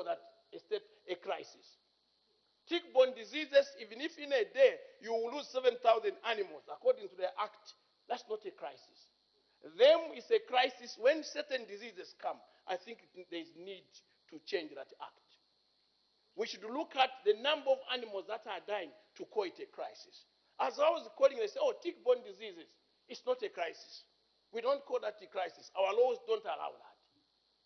call that a crisis. Tick-borne diseases, even if in a day you will lose 7,000 animals, according to the Act, that's not a crisis. Them is a crisis when certain diseases come. I think there is need to change that Act. We should look at the number of animals that are dying to call it a crisis. As I was calling, they say, oh, tick-borne diseases, it's not a crisis. We don't call that a crisis. Our laws don't allow that.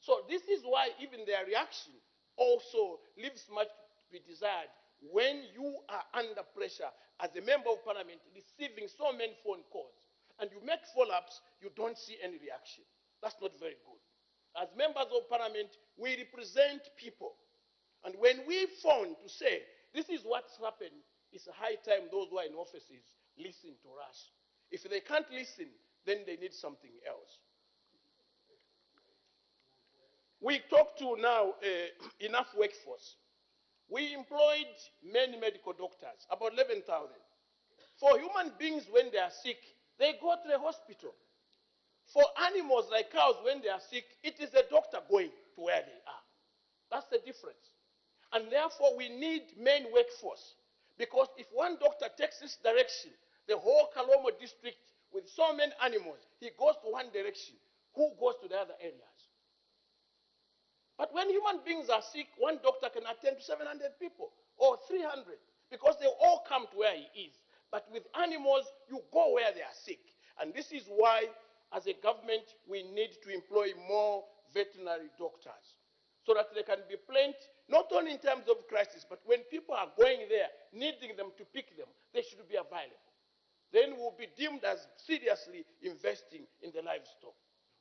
So this is why even their reaction also leaves much to be desired when you are under pressure as a member of parliament receiving so many phone calls and you make follow-ups, you don't see any reaction. That's not very good. As members of parliament, we represent people. And when we phone to say, this is what's happened, it's a high time those who are in offices listen to us. If they can't listen, then they need something else. We talk to now enough workforce. We employed many medical doctors, about 11,000. For human beings, when they are sick, they go to the hospital. For animals like cows, when they are sick, it is a doctor going to where they are. That's the difference. And therefore, we need main workforce. Because if one doctor takes this direction, the whole Kalomo district with so many animals, he goes to one direction. Who goes to the other areas? But when human beings are sick, one doctor can attend to 700 people or 300 because they all come to where he is. But with animals, you go where they are sick. And this is why, as a government, we need to employ more veterinary doctors so that they can be plain, not only in terms of crisis, but when people are going there, needing them to pick them, they should be available. Then we'll be deemed as seriously investing in the livestock.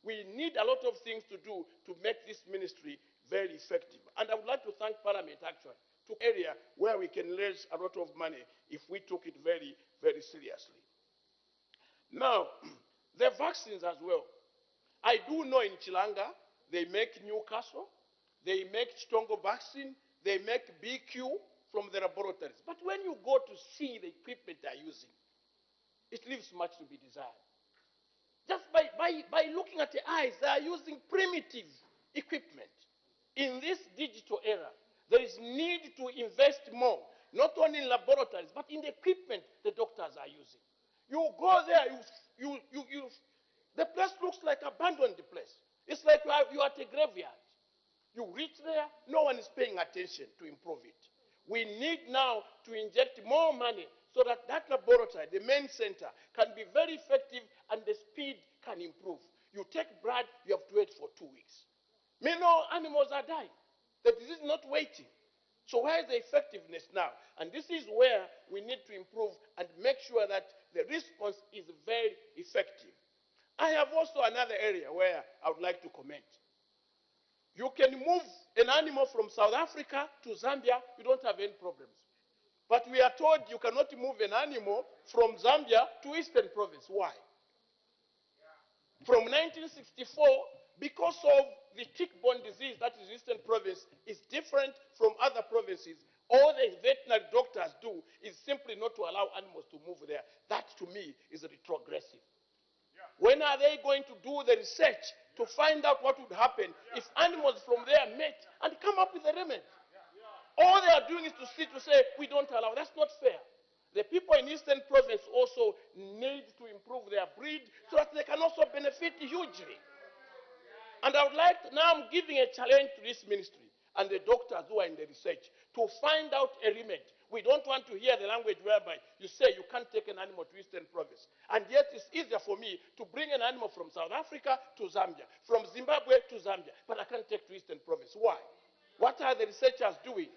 We need a lot of things to do to make this ministry very effective. And I would like to thank Parliament, actually, to an area where we can raise a lot of money if we took it very, very seriously. Now, the vaccines as well. I do know in Chilanga, they make Newcastle, they make Chitongo vaccine, they make BQ from the laboratories. But when you go to see the equipment they're using, it leaves much to be desired. Just by looking at the eyes, they are using primitive equipment. In this digital era, there is need to invest more, not only in laboratories, but in the equipment the doctors are using. You go there, the place looks like abandoned place. It's like you are at a graveyard. You reach there, no one is paying attention to improve it. We need now to inject more money so that that laboratory, the main center, can be very effective and the speed can improve. You take blood, you have to wait for 2 weeks. Many animals are dying. The disease is not waiting. So where is the effectiveness now? And this is where we need to improve and make sure that the response is very effective. I have also another area where I would like to comment. You can move an animal from South Africa to Zambia, you don't have any problems. But we are told you cannot move an animal from Zambia to Eastern Province. Why? From 1964, because of the tick-borne disease that is Eastern Province is different from other provinces, all the veterinary doctors do is simply not to allow animals to move there. That, to me, is retrogressive. Yeah. When are they going to do the research to find out what would happen if animals from there met and come up with a remedy? All they are doing is to say, we don't allow. That's not fair. The people in Eastern Province also need to improve their breed so that they can also benefit hugely. And I would like to, now I'm giving a challenge to this ministry and the doctors who are in the research to find out a remedy. We don't want to hear the language whereby you say you can't take an animal to Eastern Province. And yet it's easier for me to bring an animal from South Africa to Zambia, from Zimbabwe to Zambia, but I can't take to Eastern Province. Why? What are the researchers doing?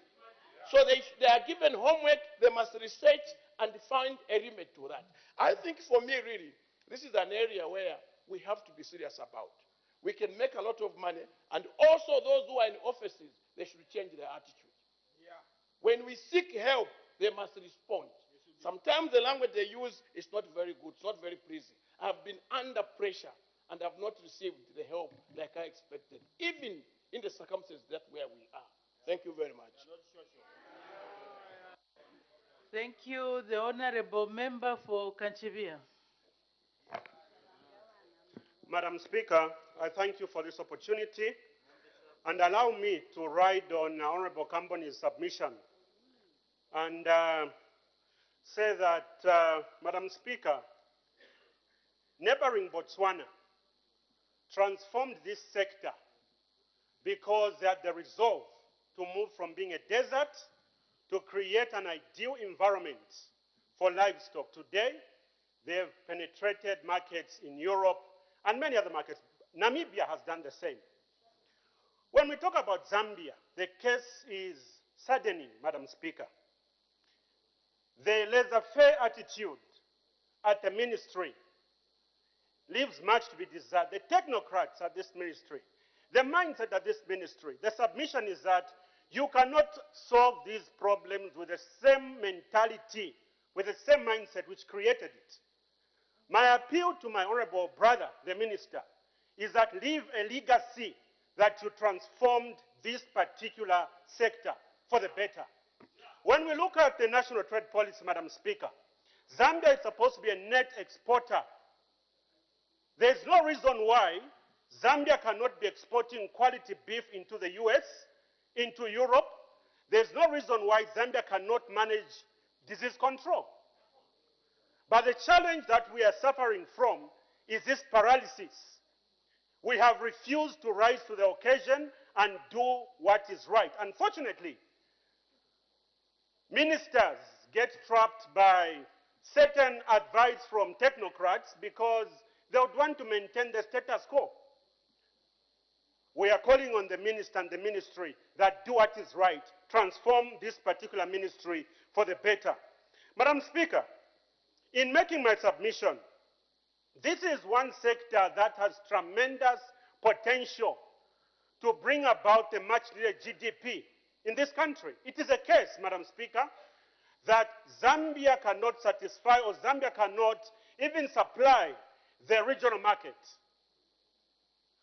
So they are given homework, they must research and find a remedy to that. I think for me, really, this is an area where we have to be serious about. We can make a lot of money, and also those who are in offices, they should change their attitude. Yeah. When we seek help, they must respond. Sometimes the language they use is not very good, it's not very pleasing. I have been under pressure, and have not received the help like I expected, even in the circumstances that where we are. Thank you very much. Thank you, the Honorable Member for Kanchivia. Madam Speaker, I thank you for this opportunity. and allow me to ride on Honorable Kamboni's submission and say that, Madam Speaker, neighboring Botswana transformed this sector because they had the resolve to move from being a desert to create an ideal environment for livestock. Today, they have penetrated markets in Europe and many other markets. Namibia has done the same. When we talk about Zambia, the case is saddening, Madam Speaker. The laissez-faire attitude at the ministry leaves much to be desired. The technocrats at this ministry, the mindset at this ministry, the submission is that you cannot solve these problems with the same mentality, with the same mindset which created it. My appeal to my honorable brother, the minister, is that leave a legacy that you transformed this particular sector for the better. When we look at the national trade policy, Madam Speaker, Zambia is supposed to be a net exporter. There's no reason why Zambia cannot be exporting quality beef into the US, into Europe. There's no reason why Zambia cannot manage disease control. But the challenge that we are suffering from is this paralysis. We have refused to rise to the occasion and do what is right. Unfortunately, ministers get trapped by certain advice from technocrats because they would want to maintain the status quo. We are calling on the minister and the ministry that do what is right, transform this particular ministry for the better. Madam Speaker, in making my submission, this is one sector that has tremendous potential to bring about a much-needed GDP in this country. It is a case, Madam Speaker, that Zambia cannot satisfy or Zambia cannot even supply the regional market.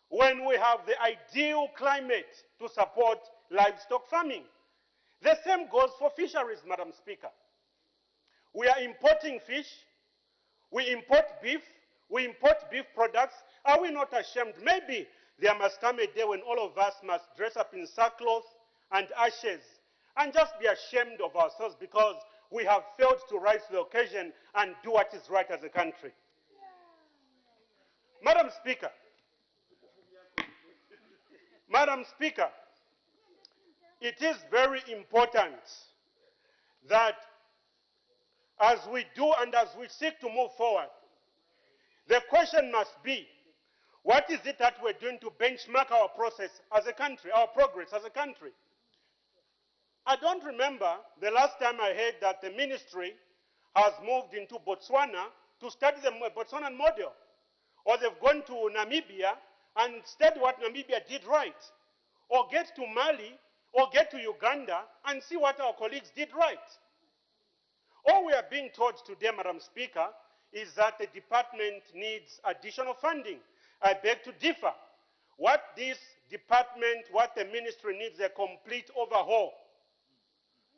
When we have the ideal climate to support livestock farming. The same goes for fisheries, Madam Speaker. We are importing fish, we import beef products. Are we not ashamed? Maybe there must come a day when all of us must dress up in sackcloth and ashes and just be ashamed of ourselves because we have failed to rise to the occasion and do what is right as a country. Madam Speaker, it is very important that as we do and as we seek to move forward, the question must be, what is it that we're doing to benchmark our process as a country, our progress as a country? I don't remember the last time I heard that the ministry has moved into Botswana to study the Botswanan model. Or they've gone to Namibia and study what Namibia did right. Or get to Mali, or get to Uganda and see what our colleagues did right. All we are being told today, Madam Speaker, is that the department needs additional funding. I beg to differ. What this department, what the ministry needs, a complete overhaul.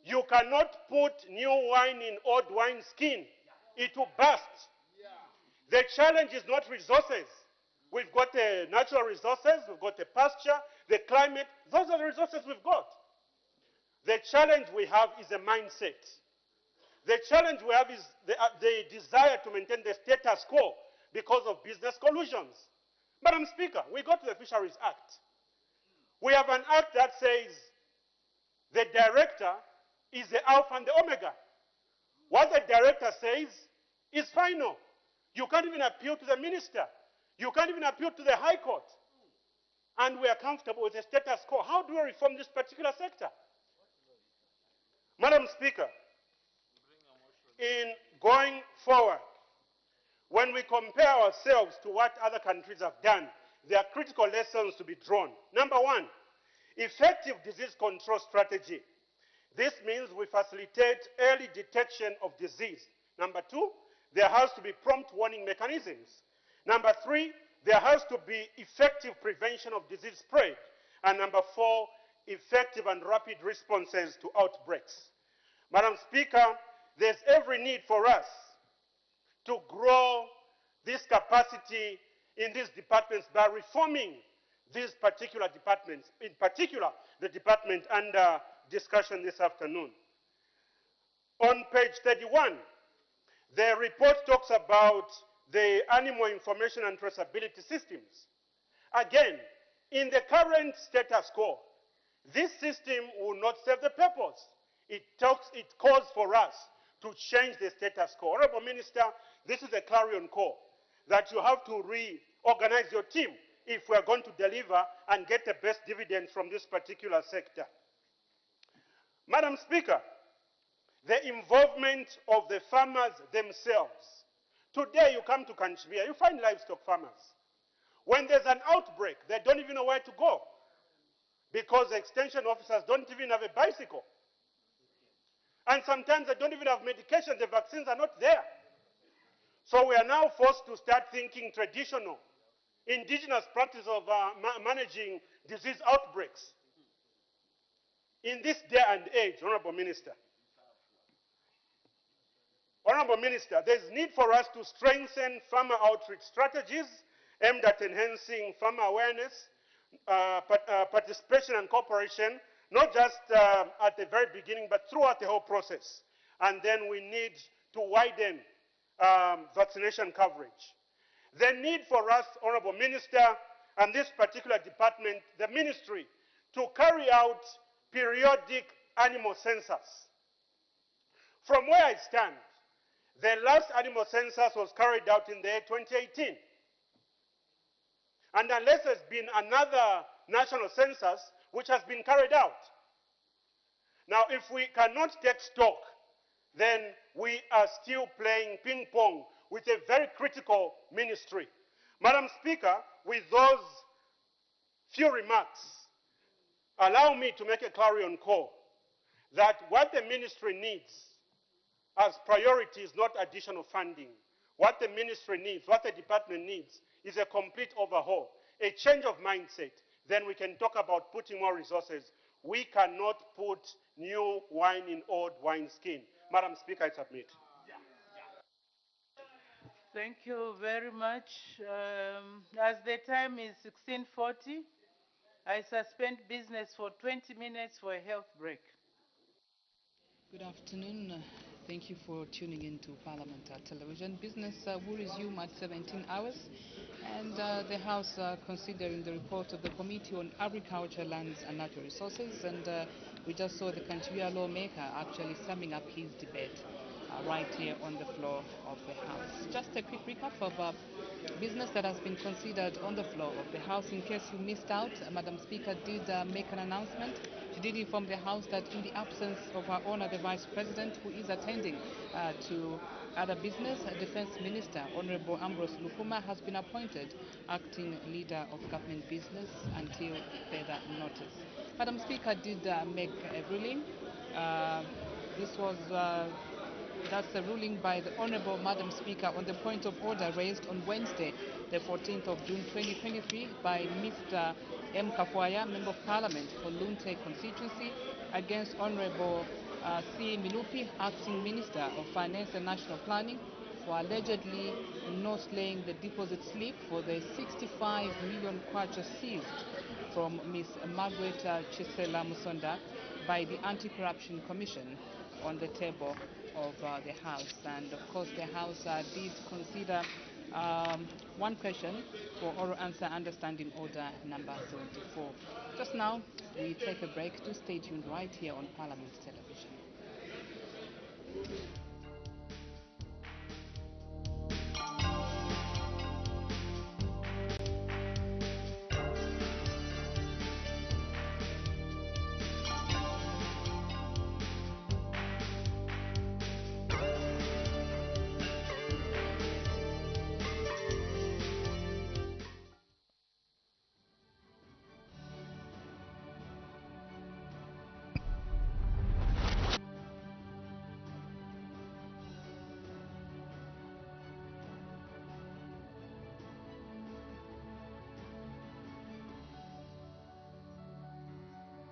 You cannot put new wine in old wine skin. It will burst. The challenge is not resources. We've got the natural resources, we've got the pasture, the climate. Those are the resources we've got. The challenge we have is a mindset. The challenge we have is the desire to maintain the status quo because of business collusions. Madam Speaker, we go to the Fisheries Act. We have an act that says the director is the alpha and the omega. What the director says is final. You can't even appeal to the minister. You can't even appeal to the High Court. And we are comfortable with the status quo. How do we reform this particular sector? Madam Speaker, in going forward, when we compare ourselves to what other countries have done, there are critical lessons to be drawn. Number one, effective disease control strategy. This means we facilitate early detection of disease. Number two, there has to be prompt warning mechanisms. Number three, there has to be effective prevention of disease spread. And number four, effective and rapid responses to outbreaks. Madam Speaker, there's every need for us to grow this capacity in these departments by reforming these particular departments, in particular the department under discussion this afternoon. On page 31, the report talks about the animal information and traceability systems. Again, in the current status quo, this system will not serve the purpose. It calls for us to change the status quo. Honorable Minister, this is a clarion call that you have to reorganize your team if we are going to deliver and get the best dividends from this particular sector. Madam Speaker, the involvement of the farmers themselves. Today you come to Kanchibia, you find livestock farmers. When there's an outbreak, they don't even know where to go because the extension officers don't even have a bicycle. And sometimes they don't even have medication, the vaccines are not there. So we are now forced to start thinking traditional, indigenous practice of managing disease outbreaks. In this day and age, Honorable Minister, there's need for us to strengthen farmer outreach strategies aimed at enhancing farmer awareness, participation and cooperation, not just at the very beginning, but throughout the whole process. And then we need to widen vaccination coverage. The need for us, Honorable Minister, and this particular department, the ministry, to carry out periodic animal census. From where I stand, the last animal census was carried out in the year 2018. And unless there's been another national census which has been carried out. Now, if we cannot take stock, then we are still playing ping pong with a very critical ministry. Madam Speaker, with those few remarks, allow me to make a clarion call that what the ministry needs as priority is not additional funding. What the ministry needs, what the department needs, is a complete overhaul, a change of mindset. Then we can talk about putting more resources. We cannot put new wine in old wineskin. Madam Speaker, I submit. Thank you very much. As the time is 16:40, I suspend business for 20 minutes for a health break. Good afternoon. Thank you for tuning in to Parliament Television. Business will resume at 17 hours, and the House considering the report of the Committee on Agriculture, Lands and Natural Resources, and we just saw the Kanchiwia lawmaker actually summing up his debate right here on the floor of the House. Just a quick recap of business that has been considered on the floor of the House. In case you missed out, Madam Speaker did make an announcement. She did inform the House that in the absence of her Honour the Vice President, who is attending to other business, Defence Minister Honourable Ambrose Lukuma has been appointed acting leader of government business until further notice. Madam Speaker did make a ruling. That's a ruling by the Honourable Madam Speaker on the point of order raised on Wednesday, the 14th of June 2023 by Mr. M. Kafwaya, Member of Parliament for Lunte constituency, against Honourable C. Milupi, Acting Minister of Finance and National Planning, for allegedly not laying the deposit slip for the 65 million kwacha seized from Ms. Margaret Chisela Musonda by the Anti-Corruption Commission on the table of the House. And of course the House did consider one question for oral answer under Standing Order number 74. Just now we take a break. To stay tuned right here on Parliament Television.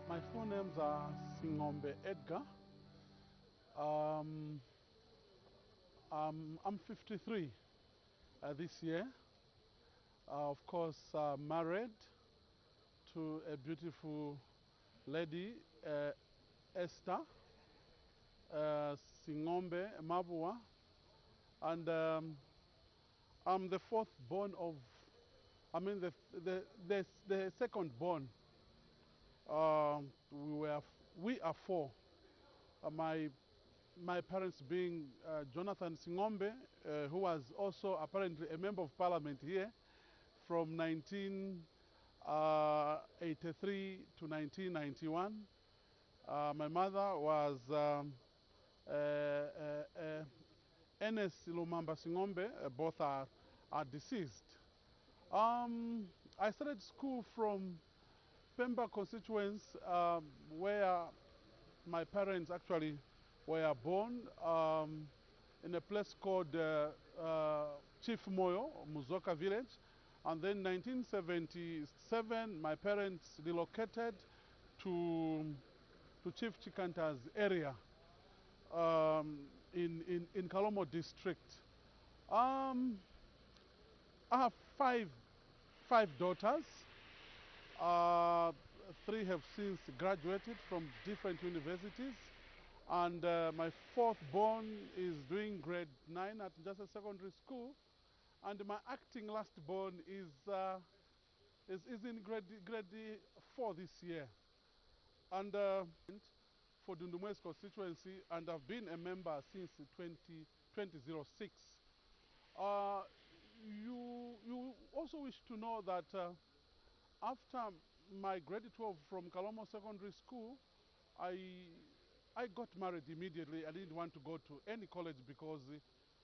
My full names are Singombe Edgar. I'm 53 this year. Of course, married to a beautiful lady, Esther Singombe Mabua, and I'm the fourth born of, I mean the second born. We are four. My parents being Jonathan Singombe, who was also apparently a member of parliament here from 1983 to 1991. My mother was Enes Lumamba Singombe, both are deceased. I started school from Pemba constituents, where my parents actually were born, in a place called Chief Moyo, Muzoka village. And then 1977, my parents relocated to Chief Chikanta's area in Kalomo district. I have five daughters. Three have since graduated from different universities. And my fourth born is doing grade 9 at just a secondary school. And my acting last born is in grade 4 this year. And for Dundumwes constituency, and I've been a member since 2006. You also wish to know that after my grade 12 from Kalomo Secondary School, I got married immediately. I didn't want to go to any college because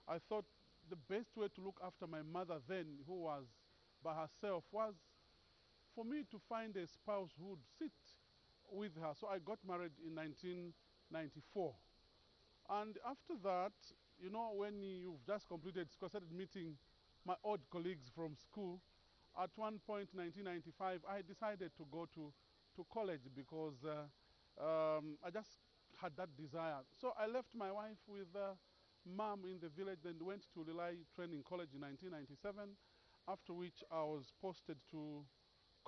I thought the best way to look after my mother then, who was by herself, was for me to find a spouse who would sit with her. So I got married in 1994. And after that, you know, when you've just completed school, I started meeting my old colleagues from school. At one point, 1995, I decided to go to college because I just had that desire. So I left my wife with mom in the village, then went to Lilai Training College in 1997, after which I was posted to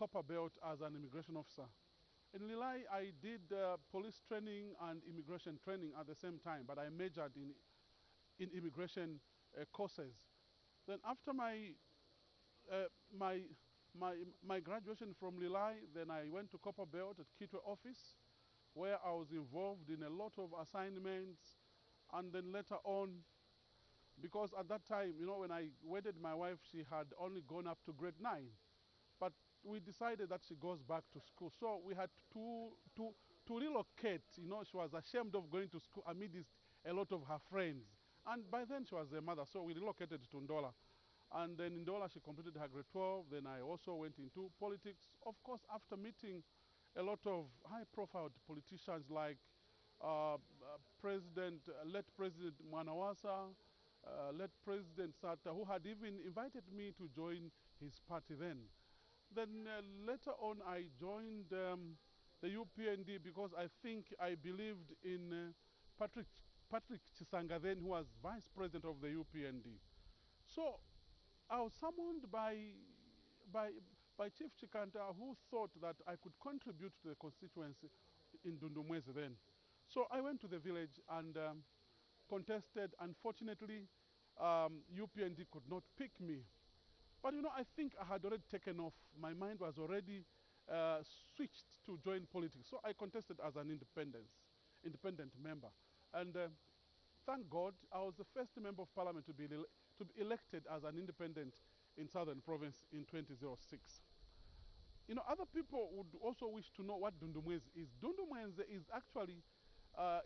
Copperbelt as an immigration officer. In Lilai, I did police training and immigration training at the same time, but I majored in immigration courses. Then after my graduation from Lilai, then I went to Copperbelt at Kitwe office, where I was involved in a lot of assignments. And then later on, because at that time, you know, when I wedded my wife, she had only gone up to grade 9. But we decided that she goes back to school. So we had to relocate. You know, she was ashamed of going to school amidst a lot of her friends. And by then she was a mother, so we relocated to Ndola. And then in Ndola she completed her grade 12. Then I also went into politics. Of course, after meeting a lot of high-profile politicians like late President Mwanawasa, late President Sata, who had even invited me to join his party then. Then later on, I joined the UPND because I believed in Patrick Chisanga then, who was vice president of the UPND. So I was summoned by Chief Chikanta, who thought that I could contribute to the constituency in Dundumwezi then. So I went to the village and contested. Unfortunately, UPND could not pick me. But you know, I think I had already taken off. My mind was already switched to join politics. So I contested as an independent member. And thank God, I was the first member of parliament to be elected as an independent in Southern Province in 2006. You know, other people would also wish to know what Dundumwezi is. Dundumwezi is actually,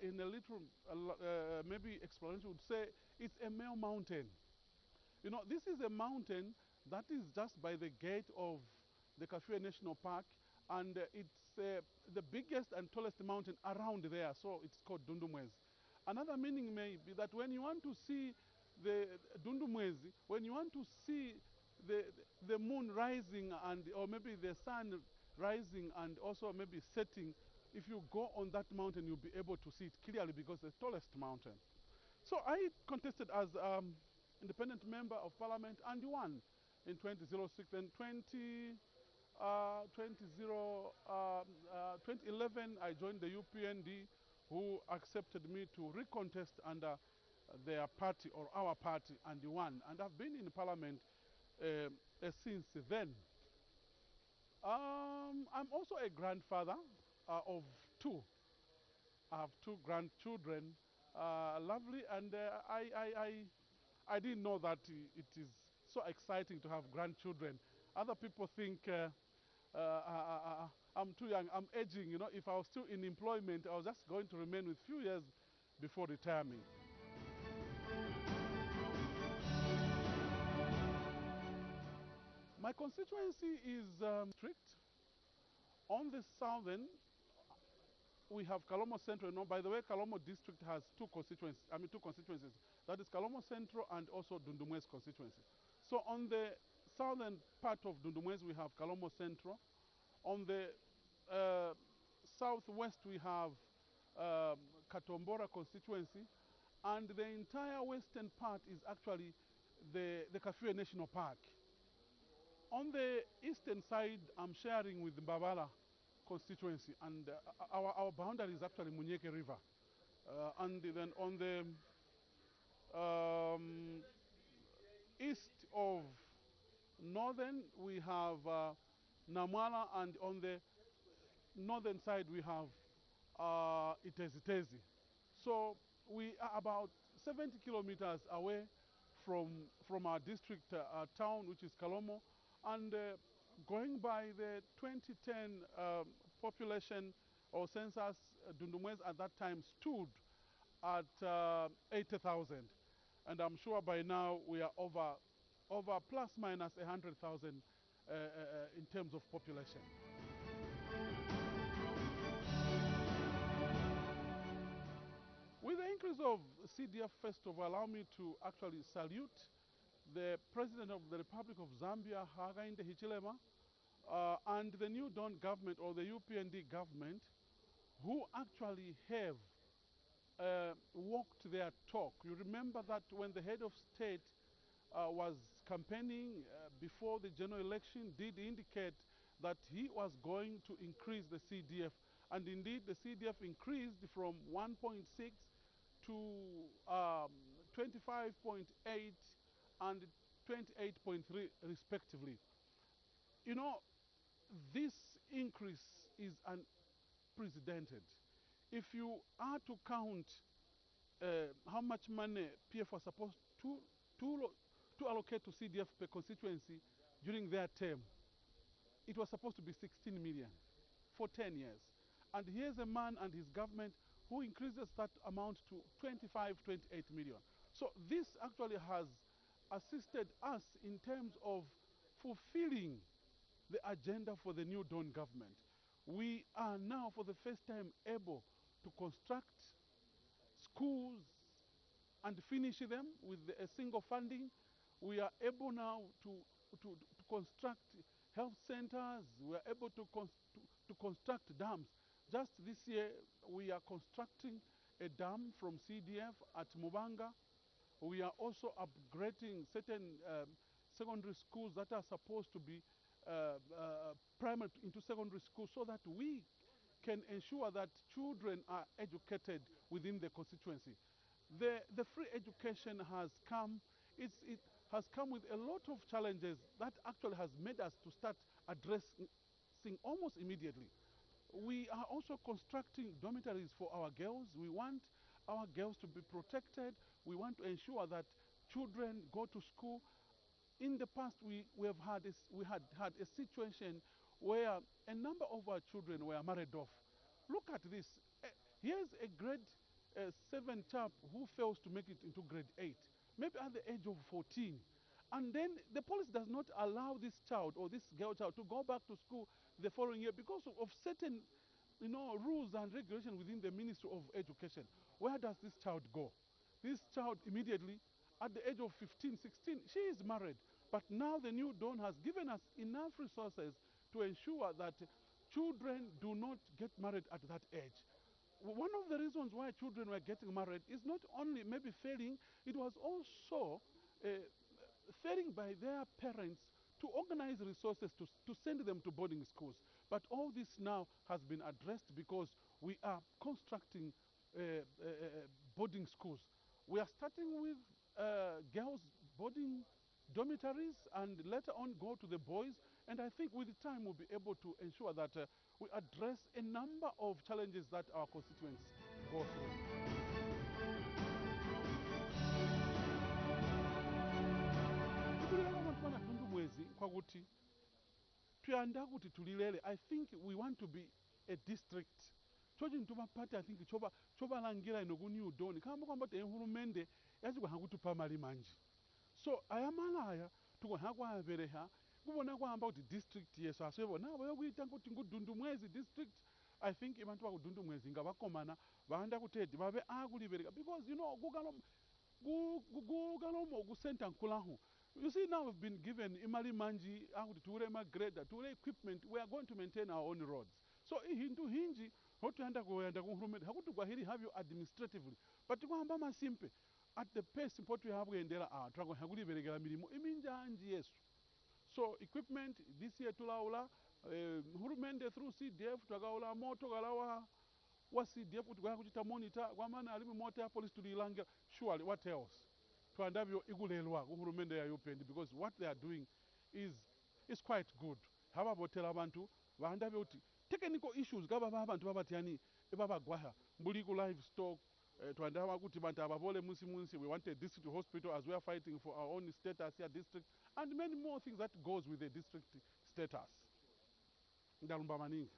in a little, maybe explanation would say, it's a male mountain. You know, this is a mountain that is just by the gate of the Kafue National Park, and it's the biggest and tallest mountain around there, so it's called Dundumwezi. Another meaning may be that when you want to see the Dundumwezi, when you want to see the moon rising or maybe the sun rising and also maybe setting, if you go on that mountain, you'll be able to see it clearly because it's the tallest mountain. So I contested as independent member of parliament and won in 2006. And 2011, I joined the UPND, who accepted me to recontest under their party or our party and won. And I've been in parliament since then. I'm also a grandfather of two. I have two grandchildren, lovely, and I didn't know that it is so exciting to have grandchildren. Other people think I'm too young, I'm aging. You know, if I was still in employment, I was just going to remain with few years before retirement. My constituency is strict. On the southern, we have Kalomo Central. No, by the way, Kalomo district has two constituencies. That is Kalomo Central and also Dundumwezi constituency. So on the southern part of Dundumwezi, we have Kalomo Central. On the southwest, we have Katombora constituency. And the entire western part is actually the Kafue National Park. On the eastern side, I'm sharing with the Mbabala constituency, and our boundary is actually Munyeke River. And then on the east of northern, we have Namwala, and on the northern side, we have Itezi. So we are about 70 kilometers away from our district town, which is Kalomo, and going by the 2010 population or census, Dundumwezi at that time stood at 80,000. And I'm sure by now we are over plus minus 100,000 in terms of population. With the increase of CDF, first of all, allow me to actually salute the President of the Republic of Zambia, Hakainde Hichilema, and the New Dawn government or the UPND government, who actually have walked their talk. You remember that when the head of state was campaigning before the general election, did indicate that he was going to increase the CDF. And indeed, the CDF increased from 1.6 to 25.8 and 28.3 respectively. You know, this increase is unprecedented. If you are to count how much money PF was supposed to allocate to CDF per constituency during their term, it was supposed to be 16 million for 10 years. And here's a man and his government who increases that amount to 28 million. So this actually has assisted us in terms of fulfilling the agenda for the New Dawn government. We are now for the first time able to construct schools and finish them with a single funding. We are able now to construct health centers. We are able to construct dams. Just this year, we are constructing a dam from CDF at Mubanga. We are also upgrading certain secondary schools that are supposed to be primary into secondary schools so that we can ensure that children are educated within the constituency. The free education has come, it has come with a lot of challenges that actually has made us to start addressing almost immediately. We are also constructing dormitories for our girls. We want our girls to be protected. We want to ensure that children go to school. In the past, we had a situation where a number of our children were married off. Look at this. Here's a grade 7 child who fails to make it into grade 8, maybe at the age of 14. And then the police does not allow this child or this girl child to go back to school the following year because of certain, rules and regulations within the Ministry of Education. Where does this child go? This child immediately, at the age of 15, 16, she is married. But now the New Dawn has given us enough resources to ensure that children do not get married at that age. One of the reasons why children were getting married is not only maybe failing, it was also failing by their parents to organize resources to send them to boarding schools. But all this now has been addressed because we are constructing boarding schools. We are starting with girls boarding dormitories and later on go to the boys. And I think with time we'll be able to ensure that we address a number of challenges that our constituents go through. Kwakuti tuyanda kuti tulilele. I think we want to be a district. Chochi ntumapati I think chobalangira ino ku New Dawn kamba kwamba te enhulumende yazikwa hakutupa mali manji. So ayamalaya tukohakwa avereha kubona kwamba kuti district yeso aswebo nabo yokuita kuti ngudundu mwezi district. I think ibantu bakudundu mwezi ngabakomana bahanda kutedi babe akulibereka because you know kukalomo kusenta nkulahu. You see, now we've been given imali manji, ture magreda, ture equipment. We are going to maintain our own roads. So hindu hinji, how to handle hakutu kwa hili have you administratively. But kwamba masimpe at the pace what we have endera trago haguli beregera milimo iminja anji yesu. So equipment this year tulaula hurumende through CDF twagaula moto galawa wa CDF tukaya kuchita monitor kwa maana alimu moto ya police tulilanga surely what else. Twandavyo igulelwa uhurumende ya yupendi because what they are doing is quite good. Haba botela abantu bandavyo uti technical issues gaba abantu babatiani ebabagwaha mbuli ku livestock twandava kuti bantu abavole munsi we want a district hospital as we are fighting for our own status here district and many more things that goes with the district status. Ndalumba maningi.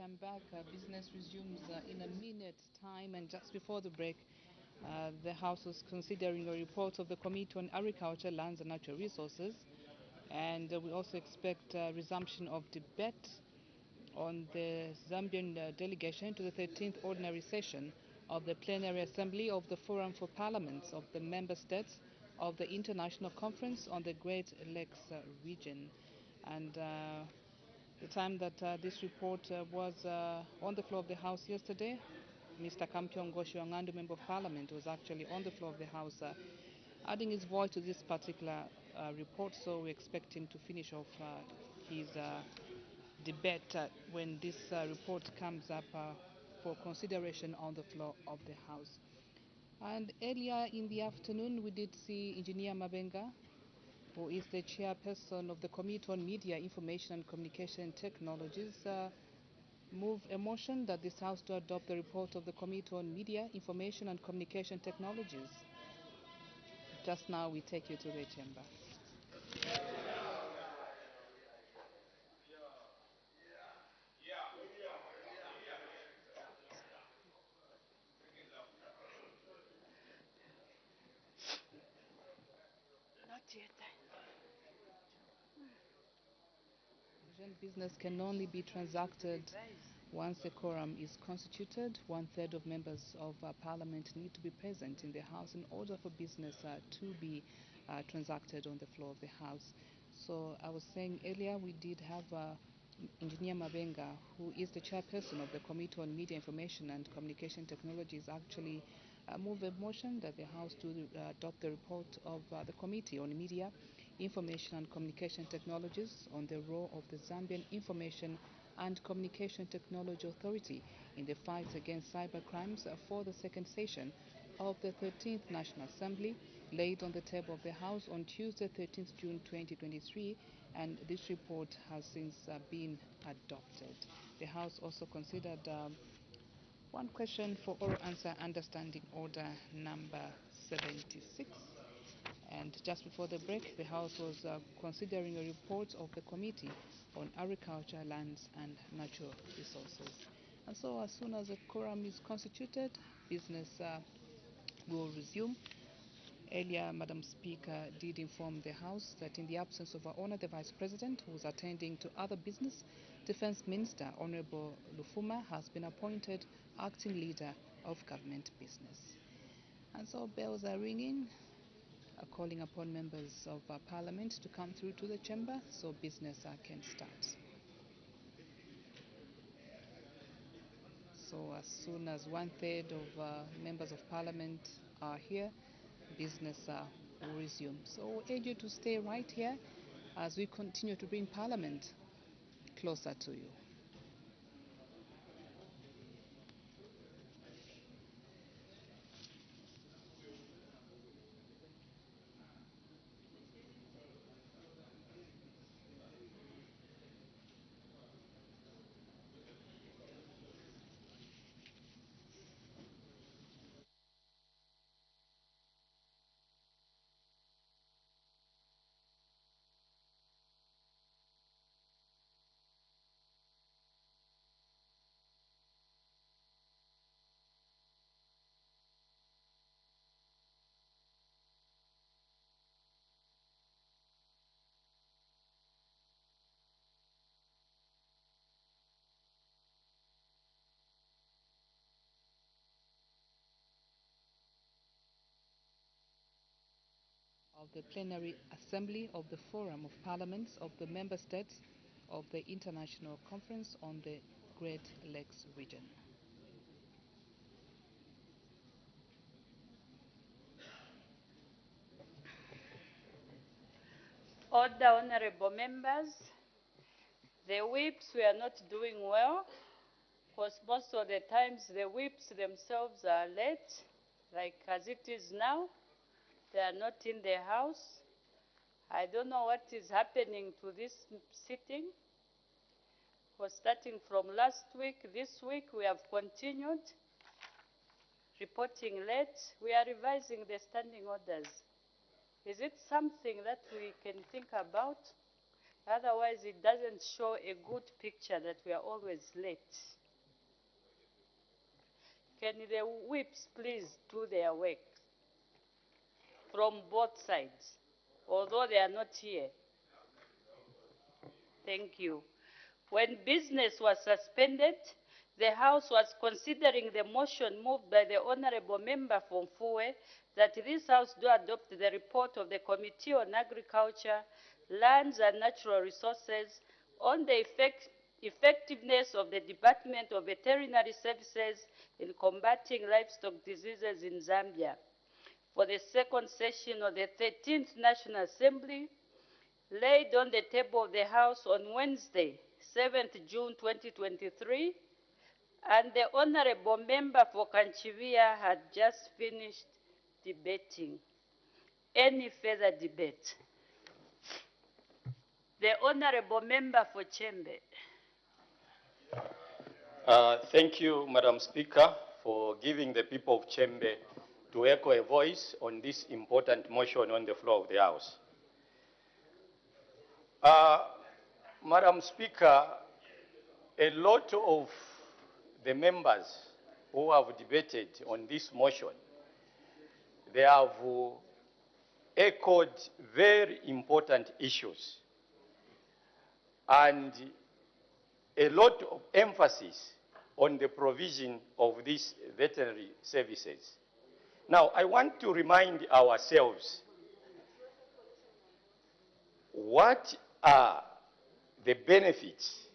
welcome back. Business resumes in a minute's time, and just before the break, the House was considering a report of the Committee on Agriculture, Lands and Natural Resources, and we also expect resumption of debate on the Zambian delegation to the 13th Ordinary Session of the Plenary Assembly of the Forum for Parliaments of the Member States of the International Conference on the Great Lakes region. And the time that this report was on the floor of the House yesterday, Mr. Kampion Goshiwangandu, Member of Parliament, was actually on the floor of the House adding his voice to this particular report, so we expect him to finish off his debate when this report comes up for consideration on the floor of the House. And earlier in the afternoon, we did see Engineer Mabenga, who is the chairperson of the Committee on Media, Information and Communication Technologies, move a motion that this House to adopt the report of the Committee on Media, Information and Communication Technologies. Just now, we take you to the chamber. Not yet. Urgent business can only be transacted once a quorum is constituted. 1/3 of members of Parliament need to be present in the House in order for business to be transacted on the floor of the House. So I was saying earlier we did have Engineer Mabenga, who is the chairperson of the Committee on Media, Information and Communication Technologies, actually move a motion that the House to adopt the report of the Committee on Media, Information and Communication Technologies on the role of the Zambian Information and Communication Technology Authority in the fight against cybercrimes for the second session of the 13th National Assembly, laid on the table of the House on Tuesday, 13th June 2023, and this report has since been adopted. The House also considered one question for oral answer under Standing Order number 76. And just before the break, the House was considering a report of the Committee on Agriculture, Lands and Natural Resources. And so as soon as a quorum is constituted, business will resume. Earlier, Madam Speaker did inform the House that in the absence of our Honour the Vice President, who is attending to other business, Defence Minister Honourable Lufuma has been appointed acting leader of government business. And so bells are ringing, calling upon members of Parliament to come through to the chamber so business can start. So as soon as 1/3 of members of Parliament are here, business will resume. So we urge you to stay right here as we continue to bring Parliament closer to you. Of the Plenary Assembly of the Forum of Parliaments of the Member States of the International Conference on the Great Lakes region. Order, honorable members. The whips were not doing well because most of the times the whips themselves are late, like as it is now. They are not in the house. I don't know what is happening to this sitting. Was starting from last week, this week we have continued reporting late. We are revising the standing orders. Is it something that we can think about? Otherwise, it doesn't show a good picture that we are always late. Can the whips please do their work from both sides, although they are not here? Thank you. When business was suspended, the House was considering the motion moved by the Honorable Member from Fue that this House do adopt the report of the Committee on Agriculture, Lands and Natural Resources on the effectiveness of the Department of Veterinary Services in combating livestock diseases in Zambia for the second session of the 13th National Assembly, laid on the table of the House on Wednesday, 7th June 2023, and the Honorable Member for Kanchivia had just finished debating. Any further debate? The Honorable Member for Chembe. Thank you, Madam Speaker, for giving the people of Chembe to echo a voice on this important motion on the floor of the House. Madam Speaker, a lot of the members who have debated on this motion, they have echoed very important issues and a lot of emphasis on the provision of these veterinary services. Now, I want to remind ourselves what are the benefits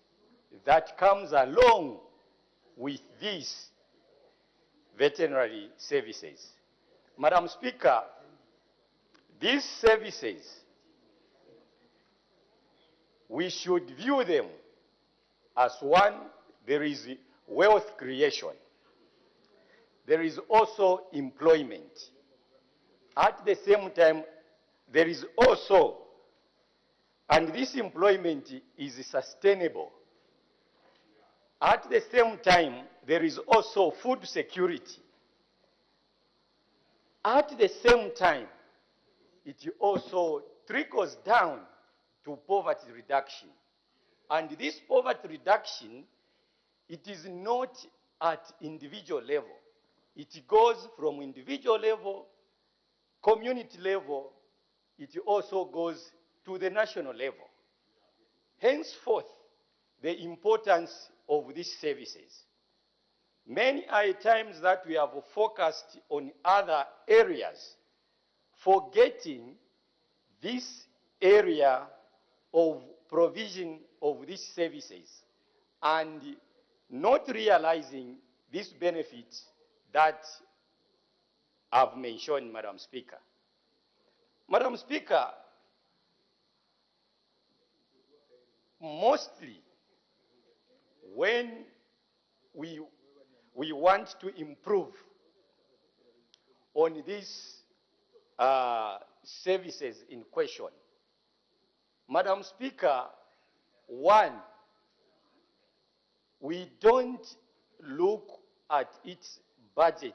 that comes along with these veterinary services. Madam Speaker, these services, we should view them as one, there is wealth creation. There is also employment. At the same time, there is also, and this employment is sustainable. At the same time, there is also food security. At the same time, it also trickles down to poverty reduction. And this poverty reduction, it is not at individual level. It goes from individual level, community level, it also goes to the national level. Henceforth, the importance of these services. Many are times that we have focused on other areas, forgetting this area of provision of these services and not realizing these benefits that I've mentioned, Madam Speaker. Madam Speaker, mostly when we want to improve on these services in question, Madam Speaker, one, we don't look at its budget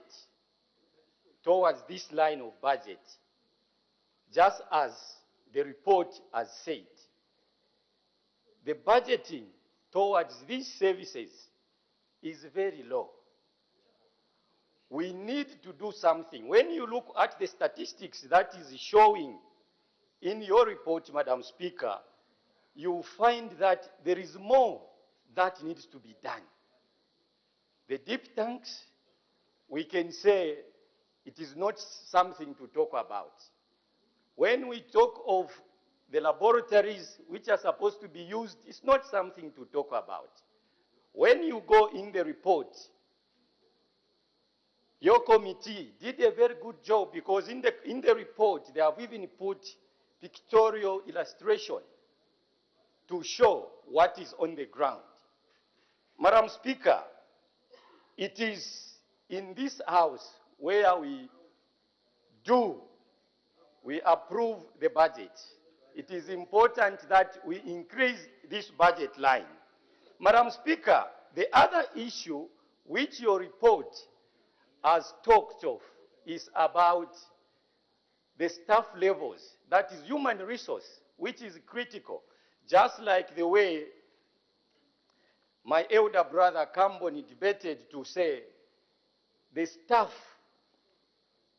towards this line of budget, just as the report has said. The budgeting towards these services is very low. We need to do something. When you look at the statistics that is showing in your report, Madam Speaker, you find that there is more that needs to be done. The deep tanks, we can say it is not something to talk about. When we talk of the laboratories which are supposed to be used, it's not something to talk about. When you go in the report, your committee did a very good job because in the report they have even put pictorial illustration to show what is on the ground. Madam Speaker, it is in this house where we approve the budget. It is important that we increase this budget line. Madam Speaker, the other issue which your report has talked of is about the staff levels, that is human resource, which is critical. Just like the way my elder brother Camboni debated to say the staff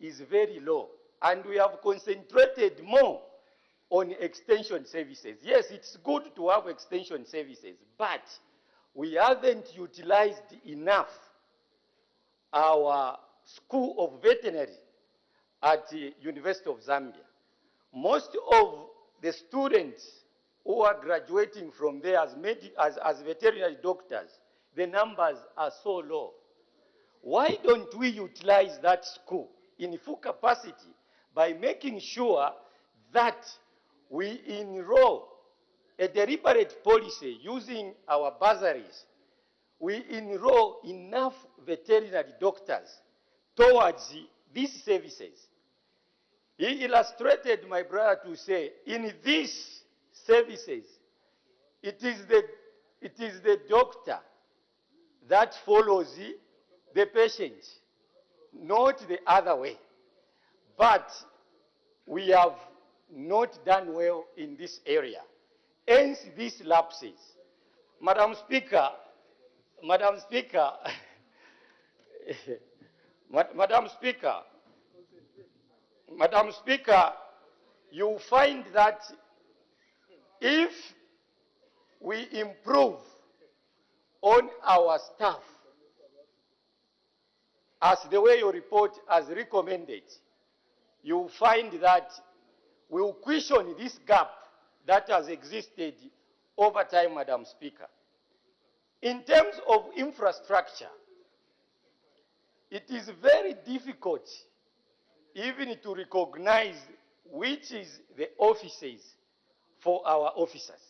is very low, and we have concentrated more on extension services. Yes, it's good to have extension services, but we haven't utilized enough our School of Veterinary at the University of Zambia. Most of the students who are graduating from there as veterinary doctors, the numbers are so low. Why don't we utilize that school in full capacity by making sure that we enroll a deliberate policy using our bursaries? We enroll enough veterinary doctors towards these services. He illustrated, my brother, to say, in these services, it is the doctor that follows the patient, not the other way. But we have not done well in this area. Hence these lapses. Madam Speaker, Madam Speaker, Madam Speaker, Madam Speaker, you find that if we improve on our staff, as the way your report has recommended, you find that we will question this gap that has existed over time, Madam Speaker. In terms of infrastructure, it is very difficult even to recognize which is the offices for our officers.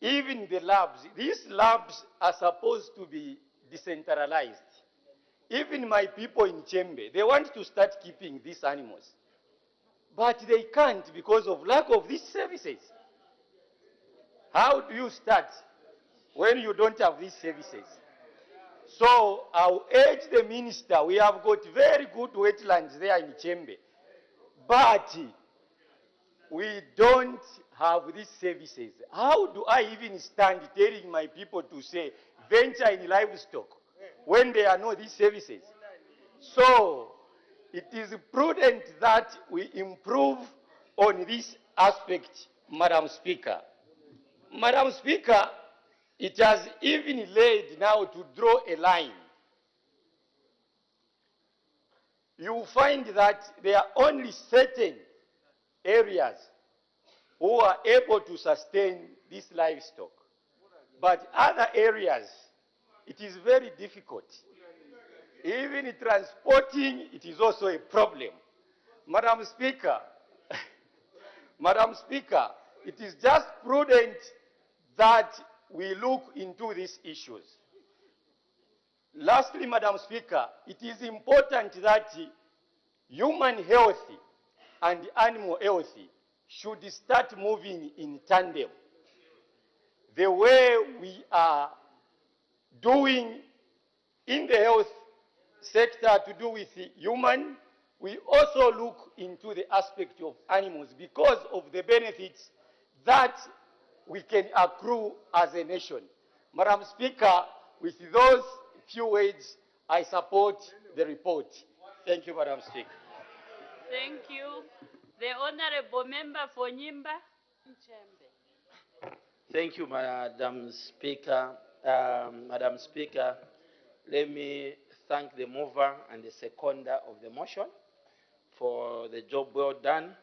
Even the labs, these labs are supposed to be decentralized. Even my people in Chembe, they want to start keeping these animals, but they can't because of lack of these services. How do you start when you don't have these services? So I'll urge the minister, we have got very good wetlands there in Chembe, but we don't have these services. How do I even stand telling my people to say venture in livestock when there are no these services? So it is prudent that we improve on this aspect, Madam Speaker. Madam Speaker, it has even led now to draw a line. You find that there are only certain areas who are able to sustain this livestock, but other areas, it is very difficult. Even transporting, it is also a problem. Madam Speaker, Madam Speaker, it is just prudent that we look into these issues. Lastly, Madam Speaker, it is important that human health and animal health should start moving in tandem. The way we are doing in the health sector to do with human, we also look into the aspect of animals because of the benefits that we can accrue as a nation. Madam Speaker, with those few words, I support the report. Thank you, Madam Speaker. Thank you. The Honorable Member for Nyimba. Thank you, Madam Speaker. Madam Speaker, let me thank the mover and the seconder of the motion for the job well done.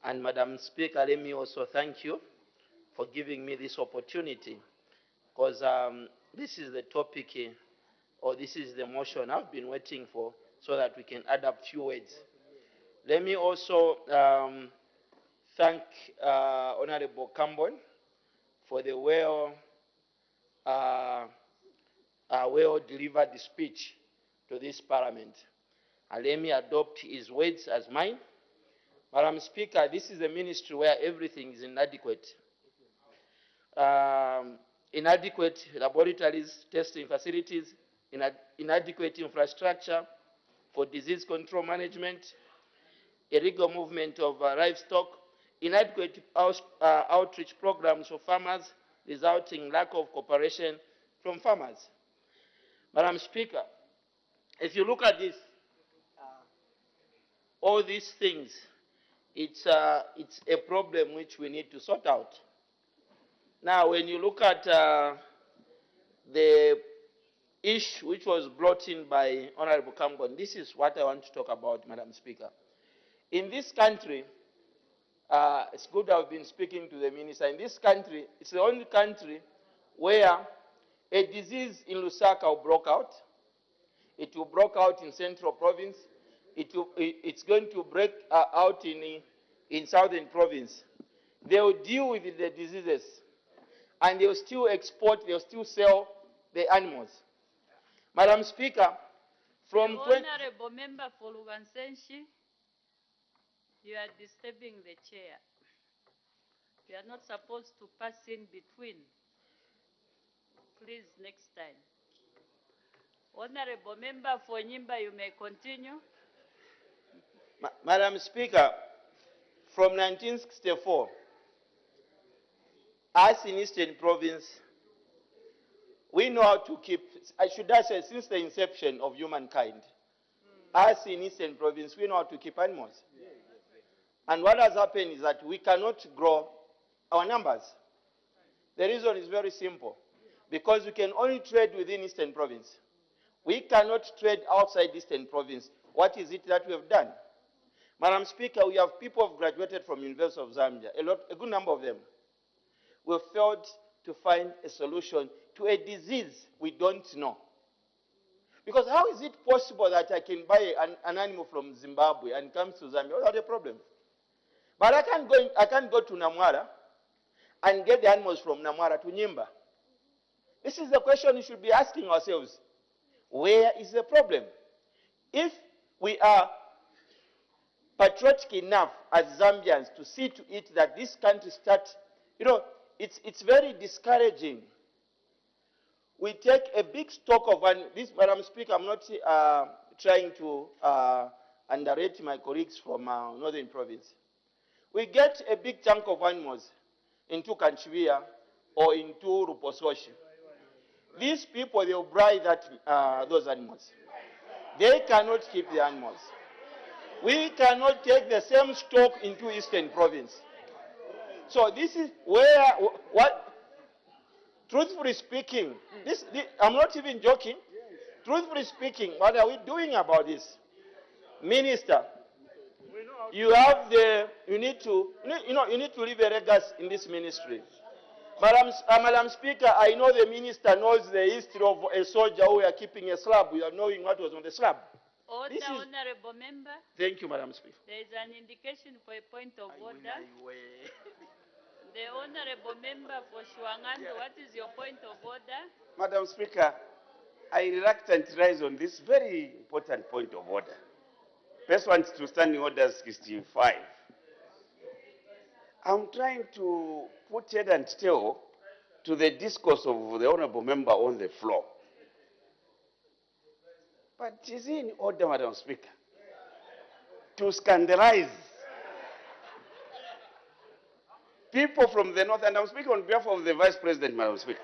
And Madam Speaker, let me also thank you for giving me this opportunity, because this is the topic, or this is the motion I've been waiting for, so that we can add up few words. Let me also thank Honorable Cambon for the well-delivered speech to this Parliament. And let me adopt his words as mine. Madam Speaker, this is a ministry where everything is inadequate. Inadequate laboratories, testing facilities, inadequate infrastructure for disease control management, illegal movement of livestock, inadequate outreach programs for farmers, resulting in lack of cooperation from farmers. Madam Speaker, if you look at this, all these things, it's a problem which we need to sort out. Now, when you look at the issue which was brought in by Honorable Kamgon, this is what I want to talk about, Madam Speaker. In this country, it's good I've been speaking to the minister. In this country, it's the only country where a disease in Lusaka broke out. It will break out in Central Province. It's going to break out in Southern Province. They will deal with the diseases, and they will still export, they will still sell the animals. Madam Speaker, from... The Honorable Member for Lugansenshi, you are disturbing the chair. You are not supposed to pass in between. Please, next time. Honorable Member for Nyimba, you may continue. Madam Speaker, from 1964, us in Eastern Province, we know how to keep, I should say, since the inception of humankind, us in Eastern Province, we know how to keep animals. And what has happened is that we cannot grow our numbers. The reason is very simple. Because we can only trade within Eastern Province. We cannot trade outside Eastern Province. What is it that we have done? Madam Speaker, we have people who have graduated from University of Zambia, a good number of them. We have failed to find a solution to a disease we don't know. Because how is it possible that I can buy an animal from Zimbabwe and it comes to Zambia without a problem? But I can't go to Namwara and get the animals from Namwara to Nyimba. This is the question we should be asking ourselves. Where is the problem? If we are patriotic enough as Zambians to see to it that this country starts, it's very discouraging. We take a big stock of, and this, Madam Speaker, I'm not trying to underrate my colleagues from Northern Province. We get a big chunk of animals into Kanchivia or into Rupososhi. These people, they will buy those animals. They cannot keep the animals. We cannot take the same stock into Eastern Province. So this is where, truthfully speaking, I'm not even joking. Truthfully speaking, what are we doing about this? Minister, you need to leave a legacy in this ministry. Madam Speaker, I know the minister knows the history of a soldier who were keeping a slab without knowing what was on the slab. Order, Honorable Member. Thank you, Madam Speaker. There is an indication for a point of order. The Honorable Member for Shwangando, what is your point of order? Madam Speaker, I reluctantly rise on this very important point of order. Pursuant to Standing Order 65. I'm trying to put head and tail to the discourse of the Honorable Member on the floor. But is it in order, Madam Speaker, to scandalize people from the north? And I'm speaking on behalf of the Vice President, Madam Speaker.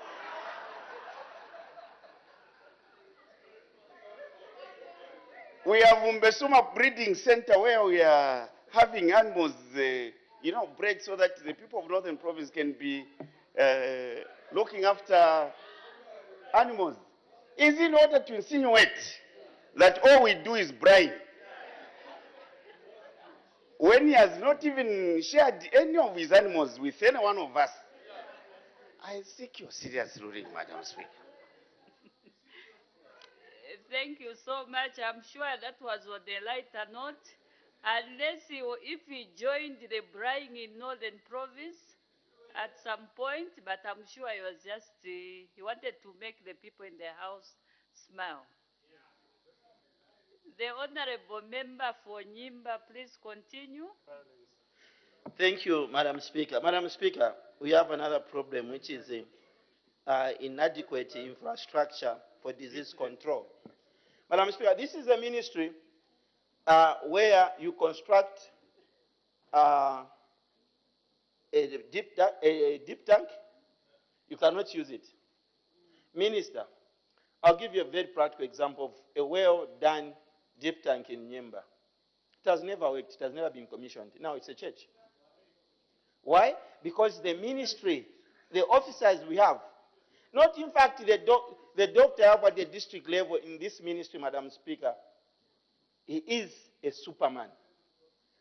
We have Umbesuma Breeding Center where we are having animals, bred so that the people of Northern Province can be looking after animals. Is in order to insinuate that all we do is bribe, when he has not even shared any of his animals with any one of us? I seek your serious ruling, Madam Speaker. Thank you so much. I'm sure that was on the lighter note. Unless if he joined the braying in Northern Province at some point, but I'm sure he was just, he wanted to make the people in the house smile. The Honorable Member for Nyimba, please continue. Thank you, Madam Speaker. Madam Speaker, we have another problem, which is inadequate infrastructure for disease control. Madam Speaker, this is a ministry where you construct a deep tank, you cannot use it. Minister, I'll give you a very practical example of a well-done deep tank in Nyemba. It has never worked. It has never been commissioned. Now it's a church. Why? Because the ministry, the officers we have, not in fact the doctor at the district level in this ministry, Madam Speaker, he is a superman.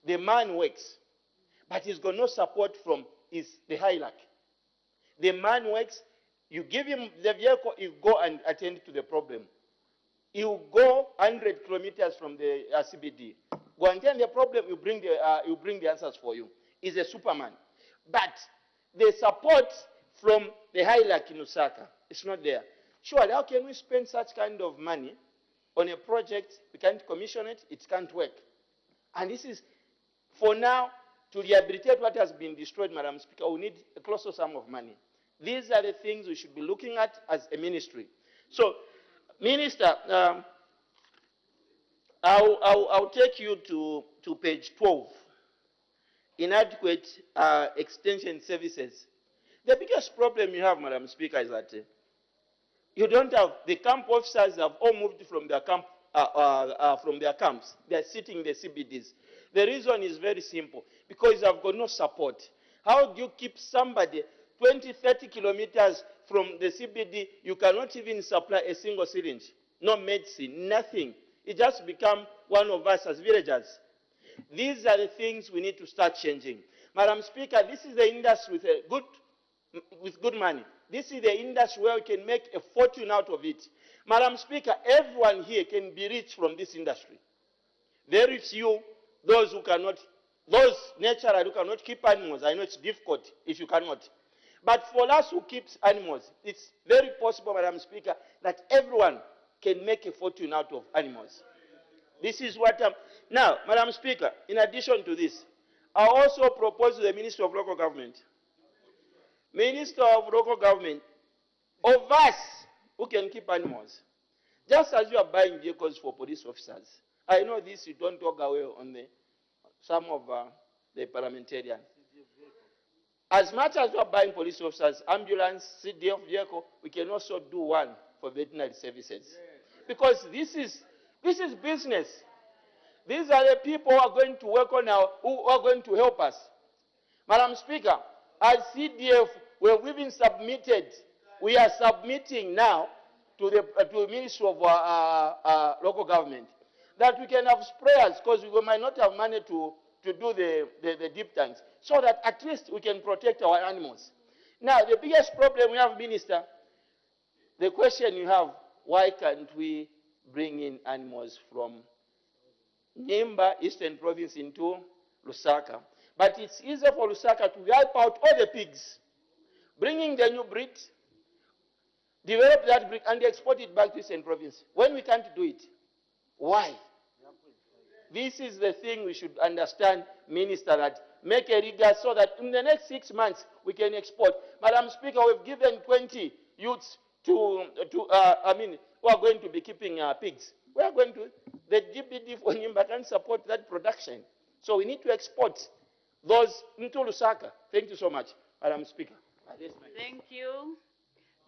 The man works, but he's got no support from the hierarchy. The man works, you give him the vehicle, he'll go and attend to the problem. He'll go 100 kilometers from the CBD. Go and attend the problem, he'll bring the answers for you. He's a superman. But the support from the hierarchy in Lusaka is not there. Surely, how can we spend such kind of money on a project, we can't commission it, it can't work. And this is, for now, to rehabilitate what has been destroyed, Madam Speaker, we need a colossal sum of money. These are the things we should be looking at as a ministry. So, Minister, I'll take you to page 12. Inadequate extension services. The biggest problem you have, Madam Speaker, is that you don't have, the camp officers have all moved from their camps. They are sitting in the CBDs. The reason is very simple, because they've got no support. How do you keep somebody 20, 30 kilometers from the CBD? You cannot even supply a single syringe. No medicine, nothing. It just become one of us as villagers. These are the things we need to start changing. Madam Speaker, this is the industry with good money. This is the industry where we can make a fortune out of it. Madam Speaker, everyone here can be rich from this industry. Very few, those who cannot, those naturally who cannot keep animals. I know it's difficult if you cannot. But for us who keep animals, it's very possible, Madam Speaker, that everyone can make a fortune out of animals. This is what now, Madam Speaker, in addition to this, I also propose to the Minister of Local Government, Minister of Local Government, of us who can keep animals, just as you are buying vehicles for police officers. I know this, you don't talk away on some of the parliamentarians. As much as you are buying police officers, ambulance, CDF vehicle, we can also do one for veterinary services. Because this is business. These are the people who are going to work on now, who are going to help us. Madam Speaker, as CDF, we have even submitted, we are submitting now to the Ministry of Local Government that we can have sprayers, because we might not have money to do the deep tanks, so that at least we can protect our animals. Now, the biggest problem we have, Minister, the question you have, why can't we bring in animals from Nyemba, Eastern Province, into Lusaka? But it's easier for Lusaka to wipe out all the pigs, bringing the new breed, develop that breed, and export it back to Eastern Province. When we can't do it, why? This is the thing we should understand, Minister, that make a rigor so that in the next 6 months we can export. Madam Speaker, we've given 20 youths who are going to be keeping pigs. We are going to, the GPD for Nyemba can support that production. So we need to export those into Lusaka. Thank you so much, Madam Speaker. Thank you.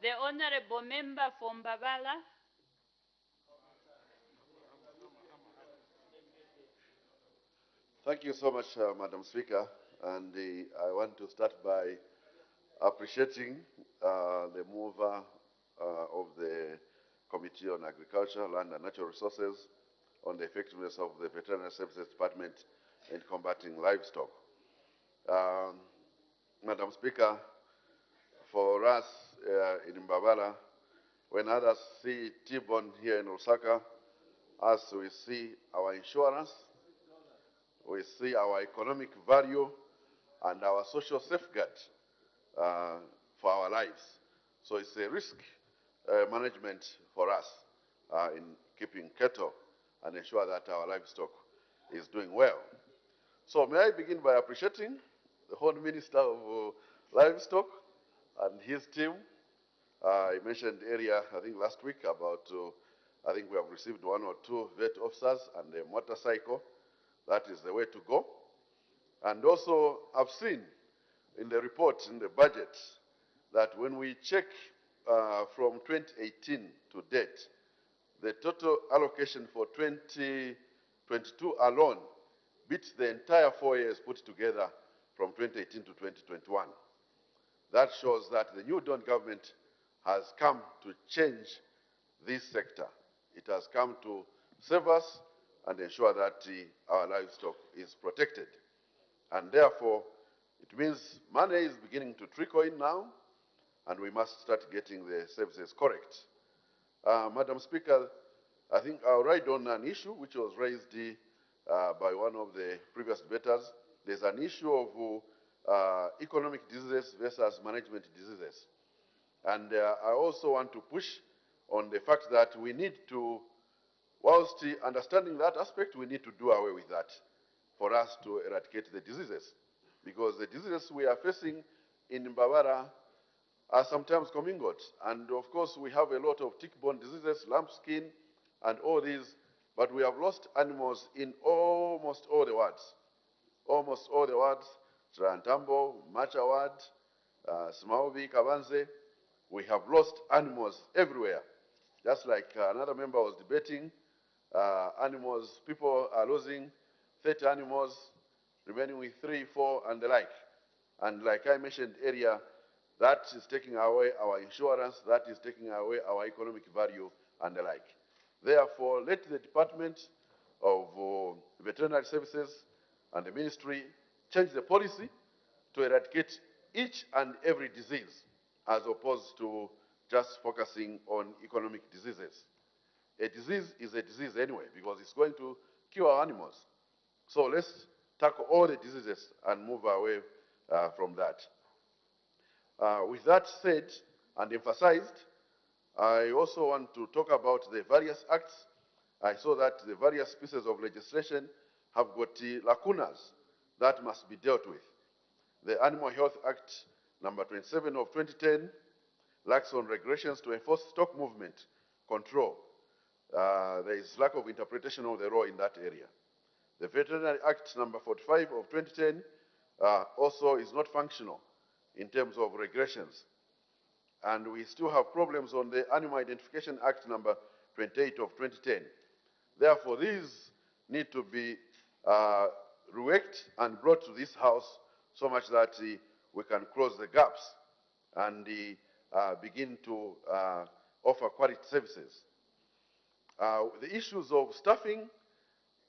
The Honorable Member from Babala. Thank you so much, Madam Speaker. And I want to start by appreciating the mover of the Committee on Agriculture, Land and Natural Resources on the effectiveness of the Veterinary Services Department in combating livestock. Madam Speaker, for us in Mbabala, when others see T-bone here in Lusaka, as we see our insurance, we see our economic value and our social safeguard for our lives. So it's a risk management for us in keeping cattle and ensure that our livestock is doing well. So may I begin by appreciating the Home Minister of Livestock and his team. I mentioned earlier, I think last week, about, I think we have received 1 or 2 vet officers and a motorcycle. That is the way to go. And also, I've seen in the report, in the budget, that when we check from 2018 to date, the total allocation for 2022 alone beats the entire 4 years put together from 2018 to 2021. That shows that the new Dawn government has come to change this sector. It has come to save us and ensure that our livestock is protected. And therefore, it means money is beginning to trickle in now, and we must start getting the services correct. Madam Speaker, I think I'll ride on an issue which was raised by one of the previous debaters. There's an issue of economic diseases versus management diseases. And I also want to push on the fact that we need to, whilst understanding that aspect, we need to do away with that for us to eradicate the diseases. Because the diseases we are facing in Mbabara are sometimes commingled. And of course, we have a lot of tick-borne diseases, lambskin, and all these, but we have lost animals in almost all the wards. Almost all the wards, Trantambo, Macha ward, Smaobi, Kabanze, we have lost animals everywhere. Just like another member was debating, animals, people are losing 30 animals, remaining with 3, 4, and the like. And like I mentioned earlier, that is taking away our insurance, that is taking away our economic value, and the like. Therefore, let the Department of Veterinary Services and the Ministry change the policy to eradicate each and every disease, as opposed to just focusing on economic diseases. A disease is a disease anyway, because it's going to kill our animals. So let's tackle all the diseases and move away from that. With that said and emphasized, I also want to talk about the various acts. I saw that the various pieces of legislation have got lacunas that must be dealt with. The Animal Health Act number 27 of 2010 lacks on regulations to enforce stock movement control. There is lack of interpretation of the law in that area. The Veterinary Act number 45 of 2010 also is not functional in terms of regulations. And we still have problems on the Animal Identification Act number 28 of 2010. Therefore, these need to be reworked and brought to this House so much that we can close the gaps and begin to offer quality services. The issues of staffing,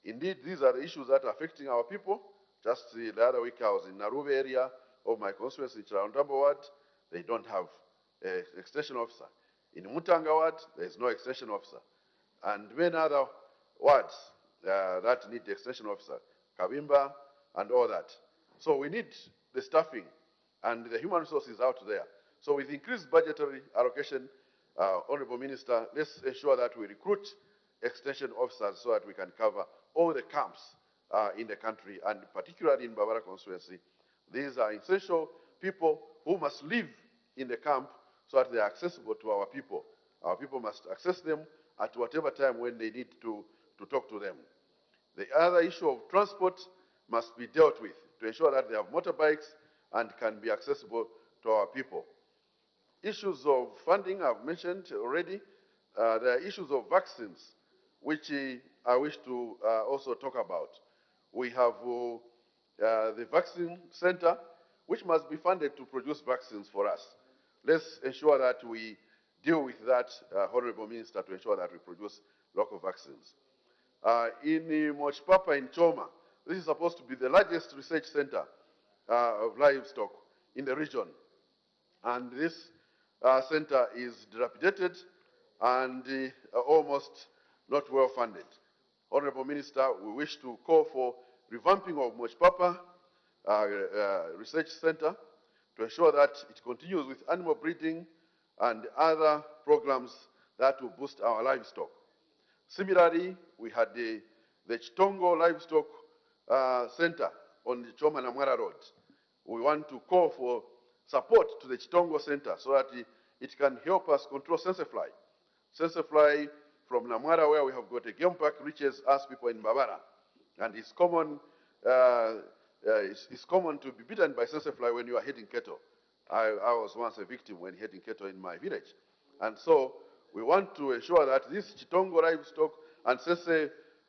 indeed, these are the issues that are affecting our people. Just the other week, I was in Narube area of my constituency, Chirandabo ward. They don't have an extension officer. In Mutanga ward, there is no extension officer. And many other wards that need the extension officer, Kabimba and all that. So we need the staffing and the human resources out there. So with increased budgetary allocation, Honorable Minister, let's ensure that we recruit extension officers so that we can cover all the camps in the country, and particularly in Mbabara constituency. These are essential people who must live in the camp so that they are accessible to our people. Our people must access them at whatever time when they need to talk to them. The other issue of transport must be dealt with to ensure that they have motorbikes and can be accessible to our people. Issues of funding I've mentioned already. There are issues of vaccines, which I wish to also talk about. We have the vaccine center, which must be funded to produce vaccines for us. Let's ensure that we deal with that, Honorable Minister, to ensure that we produce local vaccines. In Mochpapa in Choma, this is supposed to be the largest research center of livestock in the region. And this center is dilapidated and almost not well funded. Honorable Minister, we wish to call for revamping of Mochpapa Research Center to ensure that it continues with animal breeding and other programs that will boost our livestock. Similarly, we had the Chitongo Livestock Center on the Choma Namwara Road. We want to call for support to the Chitongo Center so that it can help us control Sensefly. Sensefly from Namwara, where we have got a game park, reaches us people in Mbabara. And it's common it's common to be bitten by fly when you are heading cattle. I was once a victim when heading cattle in my village. And so we want to ensure that this Chitongo Livestock and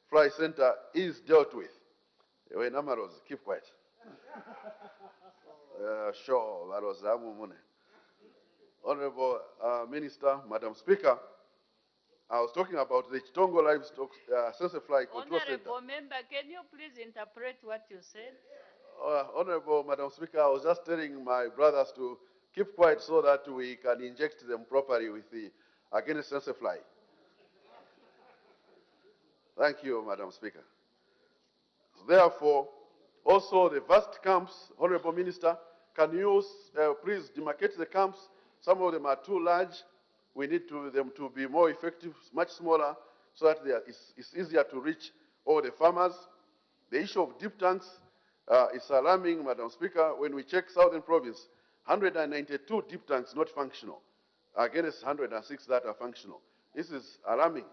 fly Center is dealt with. When Amaros, keep quiet. Sure, that was Amumune. Honorable Minister, Madam Speaker, I was talking about the Chitongo Livestock Fly Control Center. Honorable member, can you please interpret what you said? Honorable Madam Speaker, I was just telling my brothers to keep quiet so that we can inject them properly with the against fly. Thank you, Madam Speaker. Therefore, also the vast camps, Honorable Minister, can you please demarcate the camps? Some of them are too large. We need them to be more effective, much smaller, so that it's easier to reach all the farmers. The issue of deep tanks is alarming, Madam Speaker. When we check Southern Province, 192 deep tanks not functional, against 106 that are functional. This is alarming.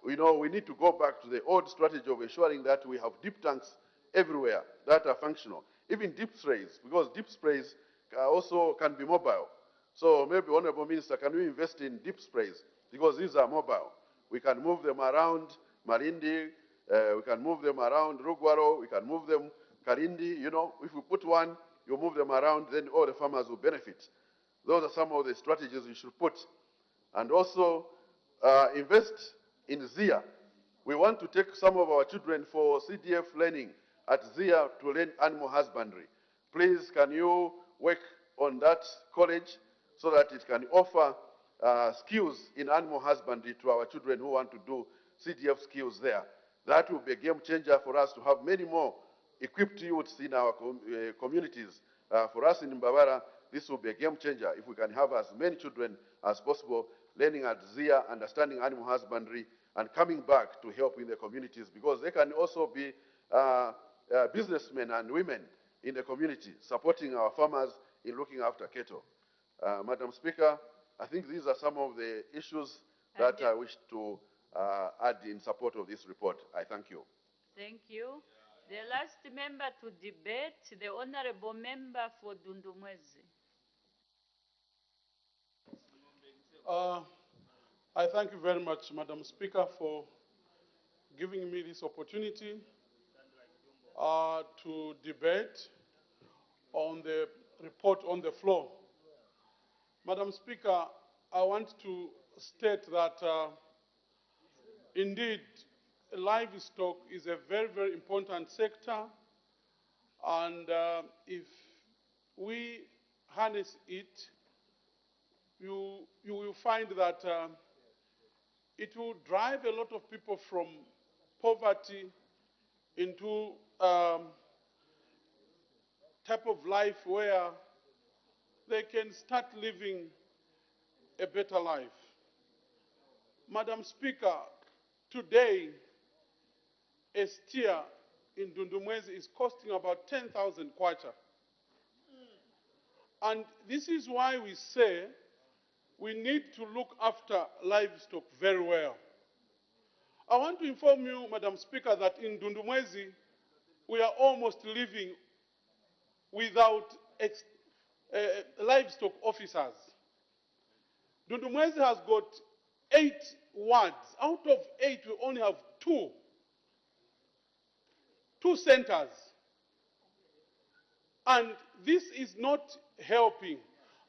We know we need to go back to the old strategy of ensuring that we have deep tanks everywhere that are functional. Even deep sprays, because deep sprays also can be mobile. So maybe, Honorable Minister, can we invest in deep sprays? Because these are mobile. We can move them around Marindi, we can move them around Rugwaro, we can move them Karindi. You know, if we put one, you move them around, then all the farmers will benefit. Those are some of the strategies we should put. And also invest in ZIA. We want to take some of our children for CDF learning at ZIA to learn animal husbandry. Please, can you work on that college so that it can offer skills in animal husbandry to our children who want to do CDF skills there? That will be a game changer for us to have many more equipped youths in our communities. For us in Mbabara, this will be a game changer if we can have as many children as possible learning at ZIA, understanding animal husbandry, and coming back to help in the communities, because they can also be businessmen and women in the community, supporting our farmers in looking after cattle. Madam Speaker, I think these are some of the issues that I wish to add in support of this report. I thank you. Thank you. The last member to debate, the Honorable Member for Dundumwezi. I thank you very much, Madam Speaker, for giving me this opportunity to debate on the report on the floor. Madam Speaker, I want to state that indeed livestock is a very, very important sector, and if we harness it, you will find that it will drive a lot of people from poverty into type of life where they can start living a better life. Madam Speaker, today a steer in Dundumwezi is costing about 10,000 kwacha. And this is why we say we need to look after livestock very well. I want to inform you, Madam Speaker, that in Dundumwezi, we are almost living without livestock officers. Dundumwezi has got 8 wards. Out of 8, we only have 2 centers. And this is not helping.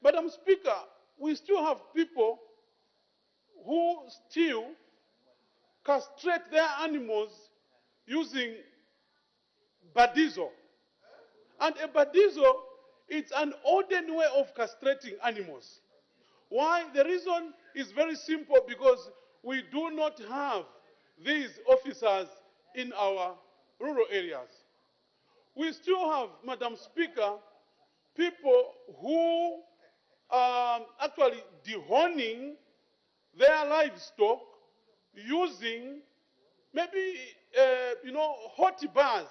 Madam Speaker, we still have people who still castrate their animals using badizo. And a badizo, it's an olden way of castrating animals. Why? The reason is very simple, because we do not have these officers in our rural areas. We still have, Madam Speaker, people who are actually dehorning their livestock using maybe, hot bars.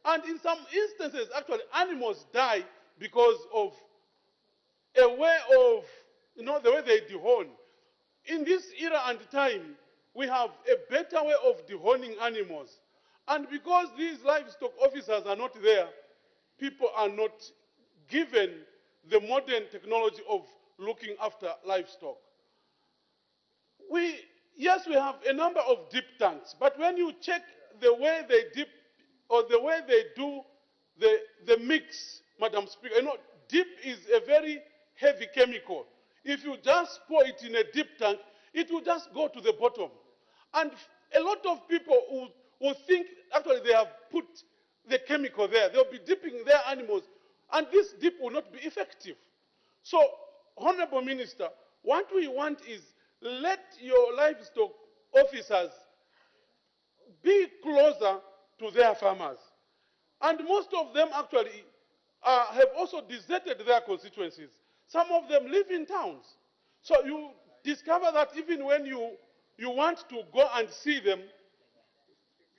And in some instances, actually, animals die because of a way of, the way they dehorn. In this era and time, we have a better way of dehorning animals. And because these livestock officers are not there, people are not given the modern technology of looking after livestock. Yes, we have a number of deep tanks, but when you check the way they dip or the way they do the mix, Madam Speaker, deep is a very heavy chemical. If you just pour it in a deep tank, it will just go to the bottom. And a lot of people will think actually they have put the chemical there. They'll be dipping their animals, and this dip will not be effective. So, Honorable Minister, what we want is let your livestock officers be closer to their farmers. And most of them actually have also deserted their constituencies. Some of them live in towns. So you discover that even when you want to go and see them,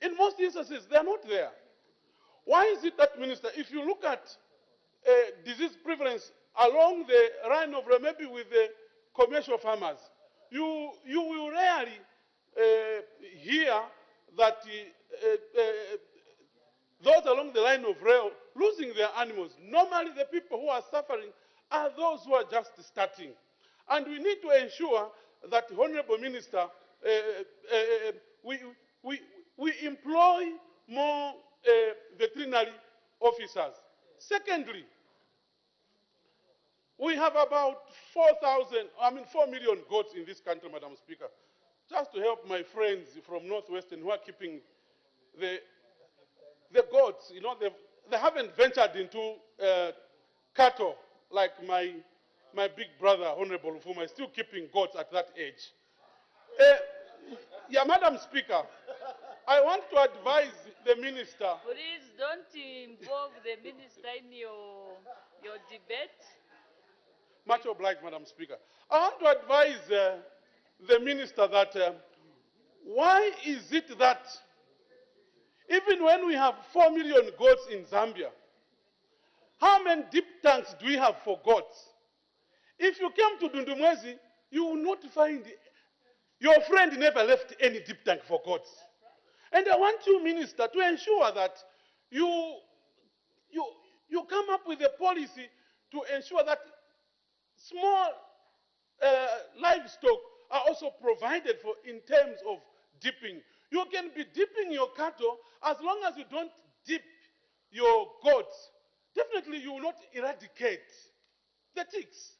in most instances, they're not there. Why is it that, Minister, if you look at disease prevalence along the line of maybe with the commercial farmers, you will rarely hear that those along the line of rail losing their animals. Normally, the people who are suffering are those who are just starting. And we need to ensure that, Honorable Minister, we employ more veterinary officers. Secondly, we have about 4 million goats in this country, Madam Speaker. Just to help my friends from Northwestern who are keeping the goats, they haven't ventured into cattle like my big brother, Honorable Ufuma, is still keeping goats at that age. Madam Speaker, I want to advise the minister. Please don't involve the minister in your debate. Much obliged, Madam Speaker. I want to advise the minister that why is it that even when we have 4 million goats in Zambia, how many deep tanks do we have for goats? If you came to Dundumwezi, you will not find, your friend never left any deep tank for goats. And I want you, Minister, to ensure that you come up with a policy to ensure that small livestock are also provided for in terms of dipping. You can be dipping your cattle as long as you don't dip your goats. Definitely you will not eradicate the ticks.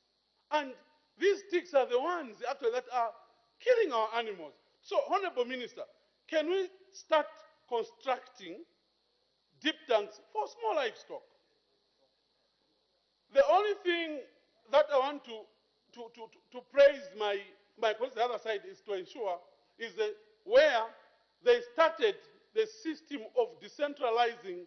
And these ticks are the ones actually that are killing our animals. So, Honorable Minister, can we start constructing deep tanks for small livestock? The only thing that I want to praise my colleagues on the other side is to ensure is that where they started the system of decentralizing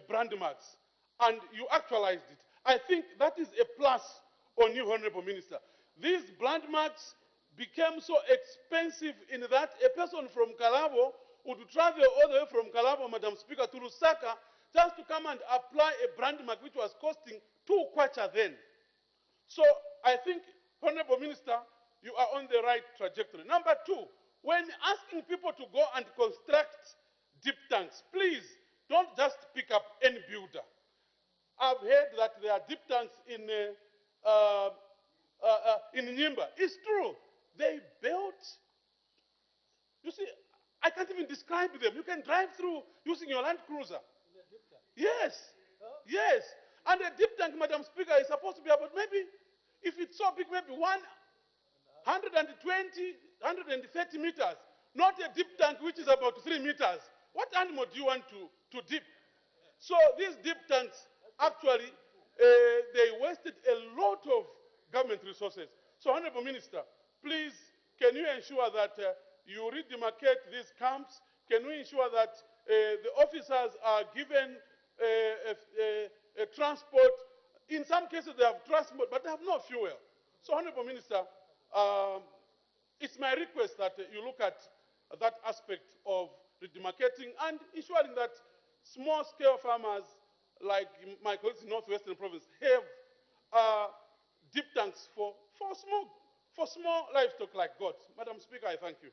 brand marks and you actualized it. I think that is a plus on you, Honorable Minister. These brand marks became so expensive in that a person from Kalabo would travel all the way from Kalabo, Madam Speaker, to Lusaka just to come and apply a brand mark which was costing 2 kwacha then. So I think, Honorable Minister, you are on the right trajectory. Number 2, when asking people to go and construct deep tanks, please don't just pick up any builder. I've heard that there are deep tanks in Nyimba. It's true. They built, you see, I can't even describe them. You can drive through using your Land Cruiser. Yes. Yes. And a deep tank, Madam Speaker, is supposed to be about maybe, if it's so big, maybe 120, 130 meters. Not a deep tank which is about 3 meters. What animal do you want to dip? So these deep tanks, actually, they wasted a lot of government resources. So, Honorable Minister, please, can you ensure that you redemarcate these camps? Can we ensure that the officers are given transport? In some cases, they have transport, but they have no fuel. So, Honorable Minister, it's my request that you look at that aspect of redemarcating and ensuring that small-scale farmers like my colleagues in Northwestern Province have deep tanks for small livestock like goats. Madam Speaker, I thank you.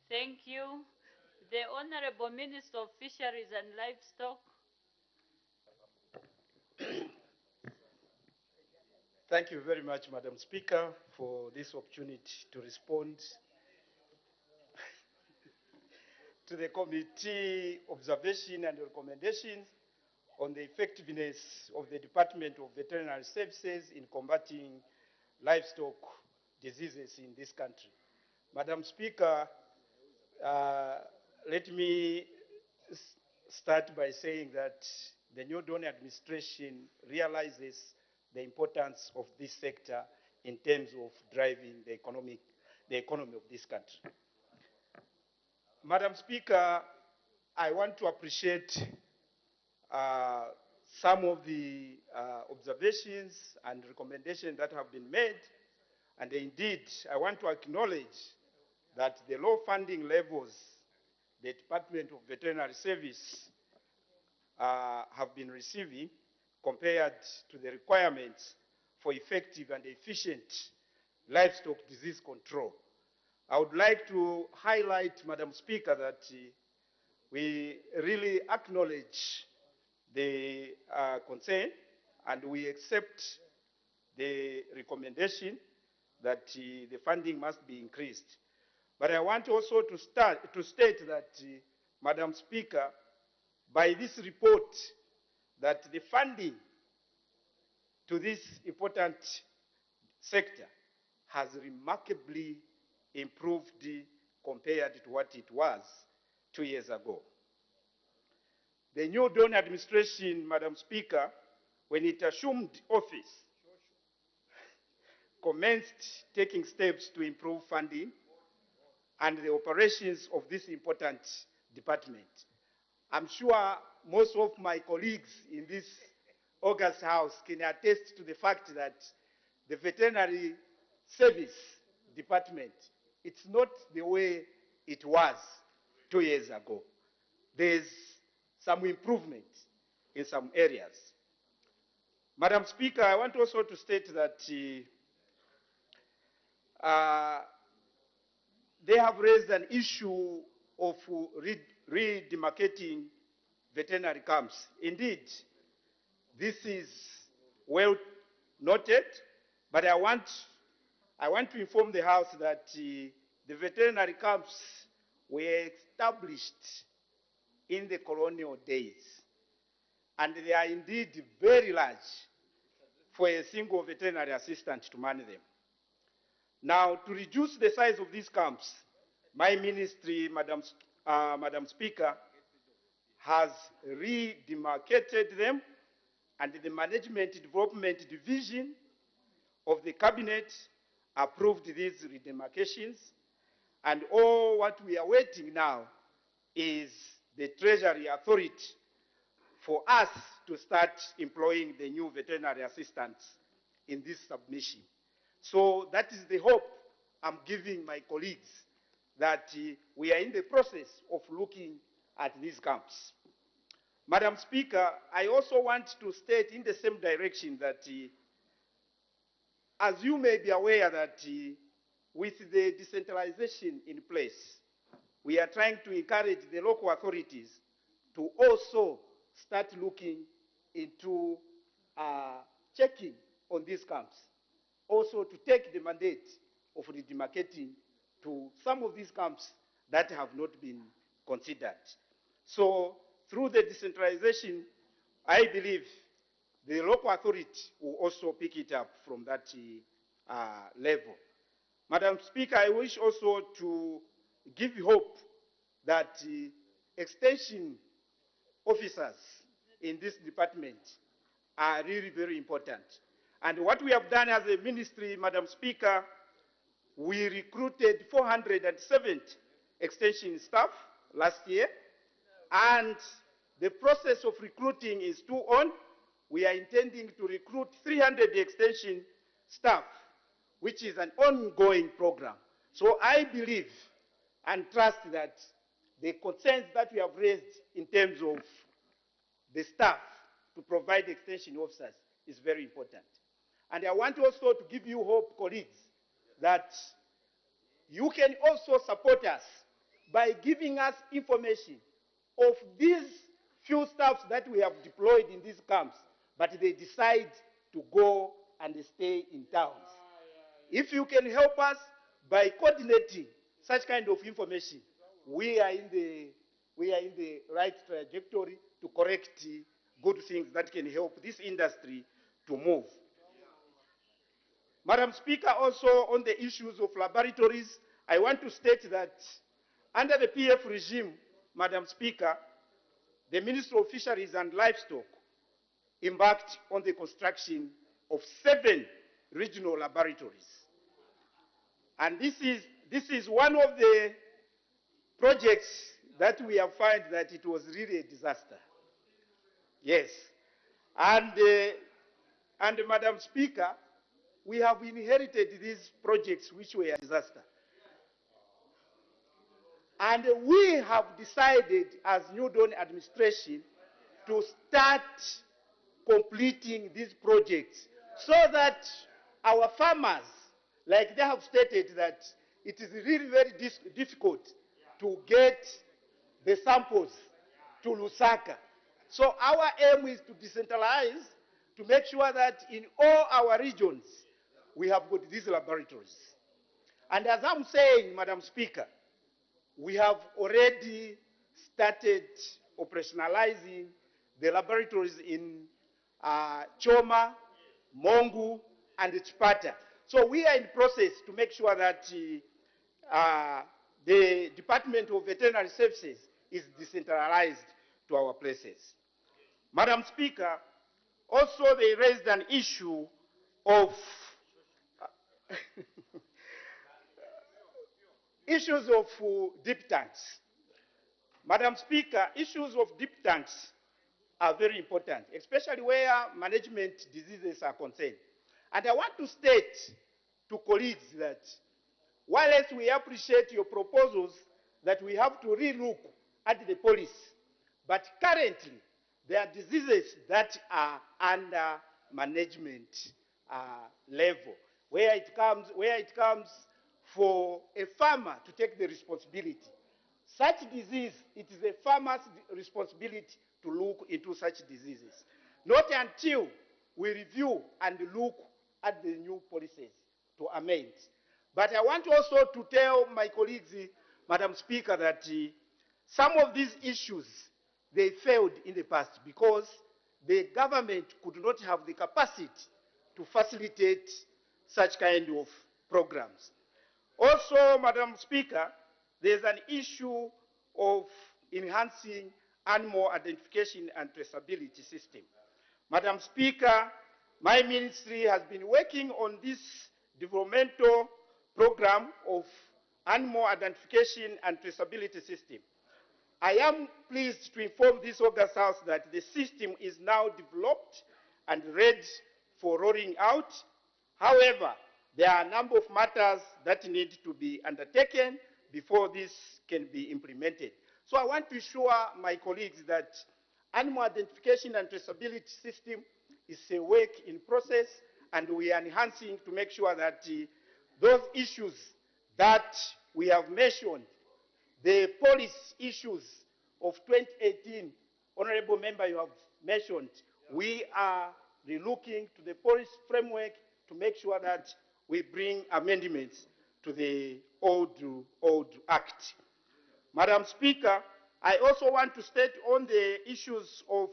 Thank you. The Honorable Minister of Fisheries and Livestock. Thank you very much, Madam Speaker, for this opportunity to respond to the committee observation and recommendations on the effectiveness of the Department of Veterinary Services in combating livestock diseases in this country. Madam Speaker, let me start by saying that the new Dawn administration realizes the importance of this sector in terms of driving the economy of this country. Madam Speaker, I want to appreciate some of the observations and recommendations that have been made, and indeed, I want to acknowledge that the low funding levels the Department of Veterinary Service have been receiving compared to the requirements for effective and efficient livestock disease control. I would like to highlight, Madam Speaker, that we really acknowledge the concern and we accept the recommendation that the funding must be increased. But I want also to state that, Madam Speaker, by this report, that the funding to this important sector has remarkably improved compared to what it was 2 years ago. The new Dawn administration, Madam Speaker, when it assumed office, commenced taking steps to improve funding and the operations of this important department. I'm sure most of my colleagues in this August House can attest to the fact that the veterinary service department, it's not the way it was 2 years ago. There's some improvement in some areas. Madam Speaker, I want also to state that they have raised an issue of redemarcating veterinary camps. Indeed, this is well noted, but I want to inform the House that the veterinary camps were established in the colonial days, and they are indeed very large for a single veterinary assistant to man them. Now, to reduce the size of these camps, my ministry, Madam Speaker, has redemarcated them, and the Management Development Division of the Cabinet approved these redemarcations, and all what we are waiting now is the Treasury Authority for us to start employing the new veterinary assistants in this submission. So that is the hope I'm giving my colleagues, that we are in the process of looking at these camps. Madam Speaker, I also want to state in the same direction that, as you may be aware, that with the decentralization in place, we are trying to encourage the local authorities to also start looking into checking on these camps, also to take the mandate of redemarcating to some of these camps that have not been considered. So through the decentralization, I believe the local authority will also pick it up from that level. Madam Speaker, I wish also to give hope that extension officers in this department are really very important. And what we have done as a ministry, Madam Speaker, we recruited 470 extension staff last year, and the process of recruiting is still on. We are intending to recruit 300 extension staff, which is an ongoing program. So I believe and trust that the concerns that we have raised in terms of the staff to provide extension officers is very important. And I want also to give you hope, colleagues, that you can also support us by giving us information of these few staffs that we have deployed in these camps, but they decide to go and stay in towns. If you can help us by coordinating such kind of information, we are in the right trajectory to correct good things that can help this industry to move. Madam Speaker, also on the issues of laboratories, I want to state that under the PF regime, Madam Speaker, the Ministry of Fisheries and Livestock embarked on the construction of 7 regional laboratories. And this is one of the projects that we have found that it was really a disaster. Yes. And Madam Speaker, we have inherited these projects which were a disaster. And we have decided as New Dawn administration to start completing these projects so that our farmers, like they have stated that it is really very difficult to get the samples to Lusaka. So our aim is to decentralize, to make sure that in all our regions, we have got these laboratories. And as I'm saying, Madam Speaker, we have already started operationalizing the laboratories in Choma, Mongu, and Chipata. So we are in process to make sure that the Department of Veterinary Services is decentralized to our places. Madam Speaker, also they raised an issue of issues of deep tanks. Madam Speaker, issues of deep tanks are very important, especially where management diseases are concerned. And I want to state to colleagues that while we appreciate your proposals that we have to relook at the policy, but currently there are diseases that are under management level, where it comes for a farmer to take the responsibility. Such disease, it is a farmer's responsibility to look into such diseases. Not until we review and look at the new policies to amend. But I want also to tell my colleagues, Madam Speaker, that some of these issues, they failed in the past because the government could not have the capacity to facilitate such kind of programs. Also, Madam Speaker, there's an issue of enhancing animal identification and traceability system. Madam Speaker, my ministry has been working on this developmental program of animal identification and traceability system. I am pleased to inform this August House that the system is now developed and ready for rolling out. However, there are a number of matters that need to be undertaken before this can be implemented. So I want to assure my colleagues that animal identification and traceability system is a work in process, and we are enhancing to make sure that those issues that we have mentioned, the policy issues of 2018, Honorable Member, you have mentioned, we are relooking to the policy framework to make sure that we bring amendments to the old Act. Madam Speaker, I also want to state on the issues of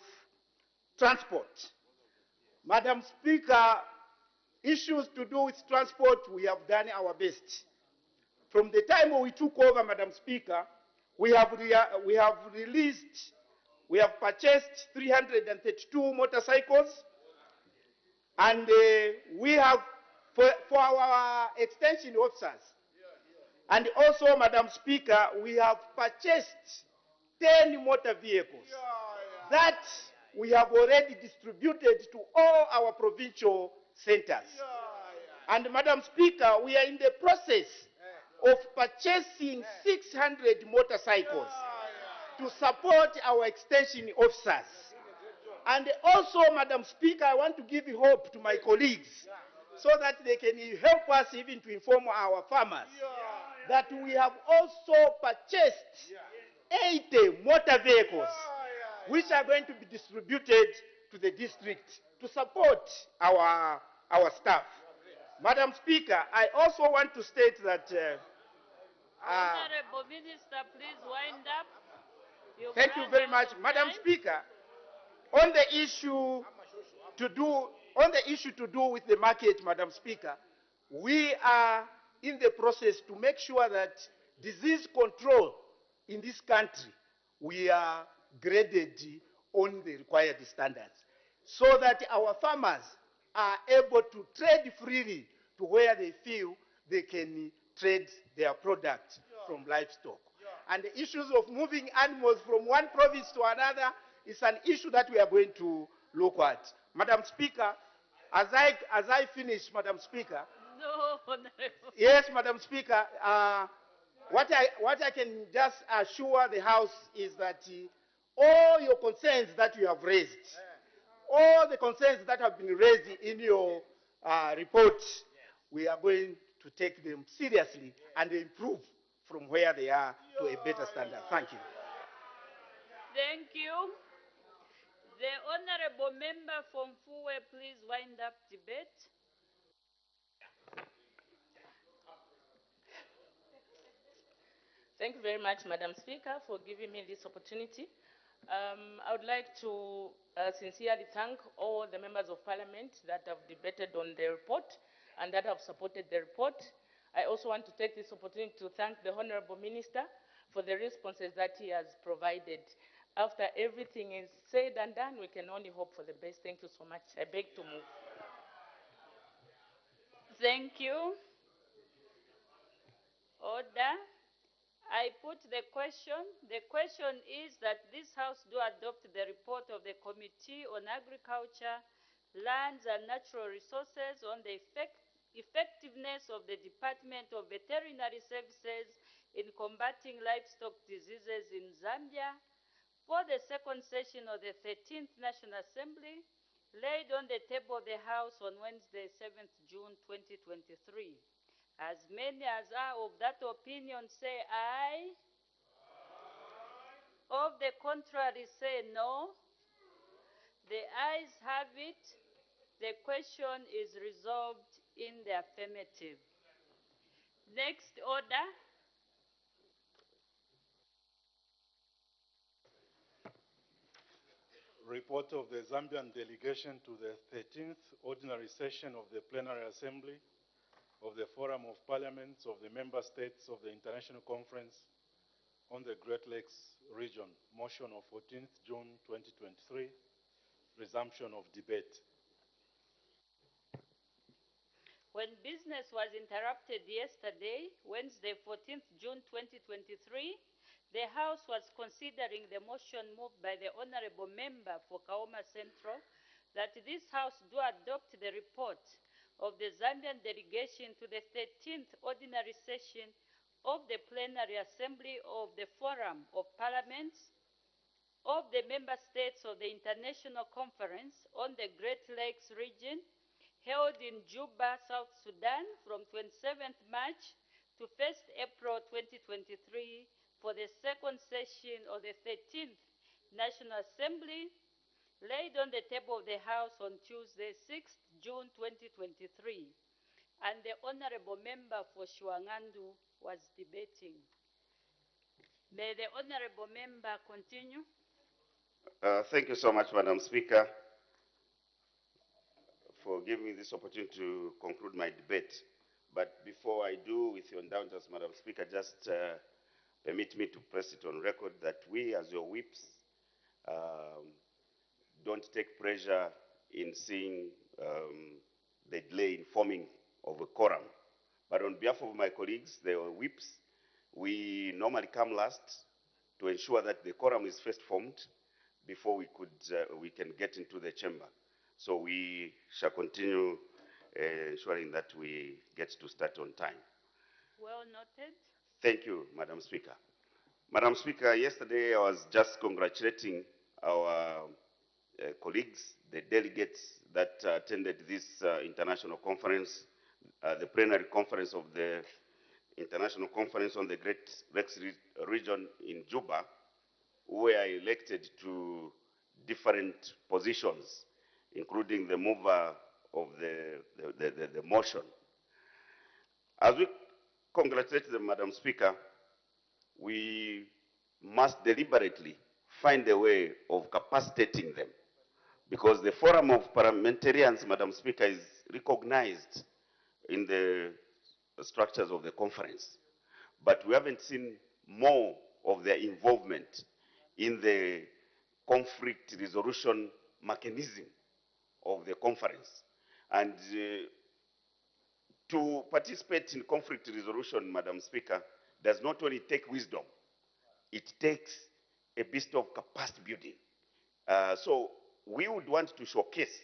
transport. Madam Speaker, issues to do with transport, we have done our best. From the time we took over, Madam Speaker, we have purchased 332 motorcycles, and we have, for our extension officers, and also, Madam Speaker, we have purchased 10 motor vehicles that we have already distributed to all our provincial centers. And Madam Speaker, we are in the process of purchasing 600 motorcycles to support our extension officers. And also, Madam Speaker, I want to give hope to my colleagues so that they can help us even to inform our farmers that we have also purchased 80 motor vehicles which are going to be distributed to the district to support our our staff. Madam Speaker, I also want to state that Honorable Minister, please wind up. thank you very much, Madam Speaker. On the issue to do with the market, Madam Speaker, we are in the process to make sure that disease control in this country, we are graded on the required standards, so that our farmers are able to trade freely to where they feel they can trade their product from livestock. And the issues of moving animals from one province to another is an issue that we are going to look at. Madam Speaker, as I finish, Madam Speaker. No, Honorable. Yes, Madam Speaker. What I can just assure the House is that all your concerns that you have raised, all the concerns that have been raised in your report, we are going to take them seriously and improve from where they are to a better standard. Thank you. Thank you. The Honorable Member from Fuwe, please wind up debate. Thank you very much, Madam Speaker, for giving me this opportunity. I would like to sincerely thank all the members of Parliament that have debated on the report and that have supported the report. I also want to take this opportunity to thank the Honorable Minister for the responses that he has provided. After everything is said and done, we can only hope for the best. Thank you so much. I beg to move. Thank you. Order. I put the question. The question is that this House do adopt the report of the Committee on Agriculture, Lands and Natural Resources on the effectiveness of the Department of Veterinary Services in combating livestock diseases in Zambia for the second session of the 13th National Assembly, laid on the table of the House on Wednesday, 7th June 2023. As many as are of that opinion say aye. Of the contrary say no. The ayes have it. The question is resolved in the affirmative. Next order. Report of the Zambian delegation to the 13th Ordinary Session of the Plenary Assembly of the Forum of Parliaments of the Member States of the International Conference on the Great Lakes Region. Motion of 14th June 2023. Resumption of debate. When business was interrupted yesterday, Wednesday, 14th June 2023, the House was considering the motion moved by the Honorable Member for Kaoma Central that this House do adopt the report of the Zambian delegation to the 13th Ordinary Session of the Plenary Assembly of the Forum of Parliaments of the Member States of the International Conference on the Great Lakes Region, held in Juba, South Sudan, from 27th March to 1st April 2023, for the second session of the 13th National Assembly, laid on the table of the House on Tuesday, 6th June 2023, and the Honorable Member for Shuangandu was debating. May the Honorable Member continue? Thank you so much, Madam Speaker, for giving me this opportunity to conclude my debate. But before I do, with your indulgence, Madam Speaker, just permit me to press it on record that we, as your whips, don't take pleasure in seeing the delay in forming of a quorum. But on behalf of my colleagues, the whips, we normally come last to ensure that the quorum is first formed before we can get into the chamber. So we shall continue ensuring that we get to start on time. Well noted. Thank you, Madam Speaker. Madam Speaker, yesterday I was just congratulating our colleagues, the delegates that attended this international conference, the plenary conference of the International Conference on the Great Lakes Region in Juba, who were elected to different positions, including the mover of the motion. As we congratulate the Madam Speaker, we must deliberately find a way of capacitating them, because the Forum of Parliamentarians, Madam Speaker, is recognized in the structures of the conference. But we haven't seen more of their involvement in the conflict resolution mechanism of the conference. And to participate in conflict resolution, Madam Speaker, does not only take wisdom, it takes a bit of capacity building. So we would want to showcase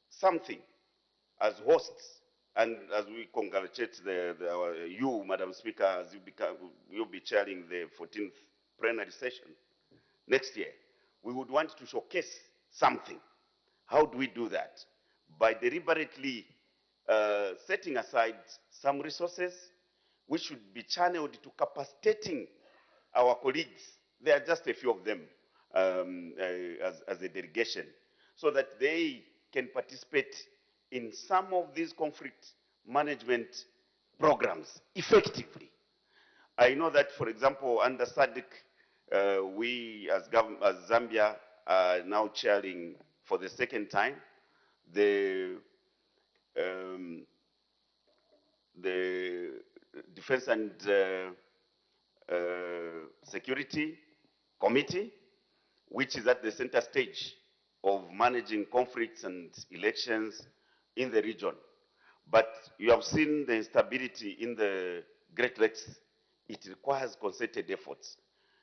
something as hosts, and as we congratulate you, Madam Speaker, as you'll be chairing the 14th plenary session next year, we would want to showcase something. How do we do that? By deliberately setting aside some resources which should be channeled to capacitating our colleagues. There are just a few of them as a delegation, so that they can participate in some of these conflict management programs effectively. I know that, for example, under SADC, we as Zambia are now chairing for the second time the Defense and Security Committee, which is at the center stage of managing conflicts and elections in the region. But you have seen the instability in the Great Lakes. It requires concerted efforts.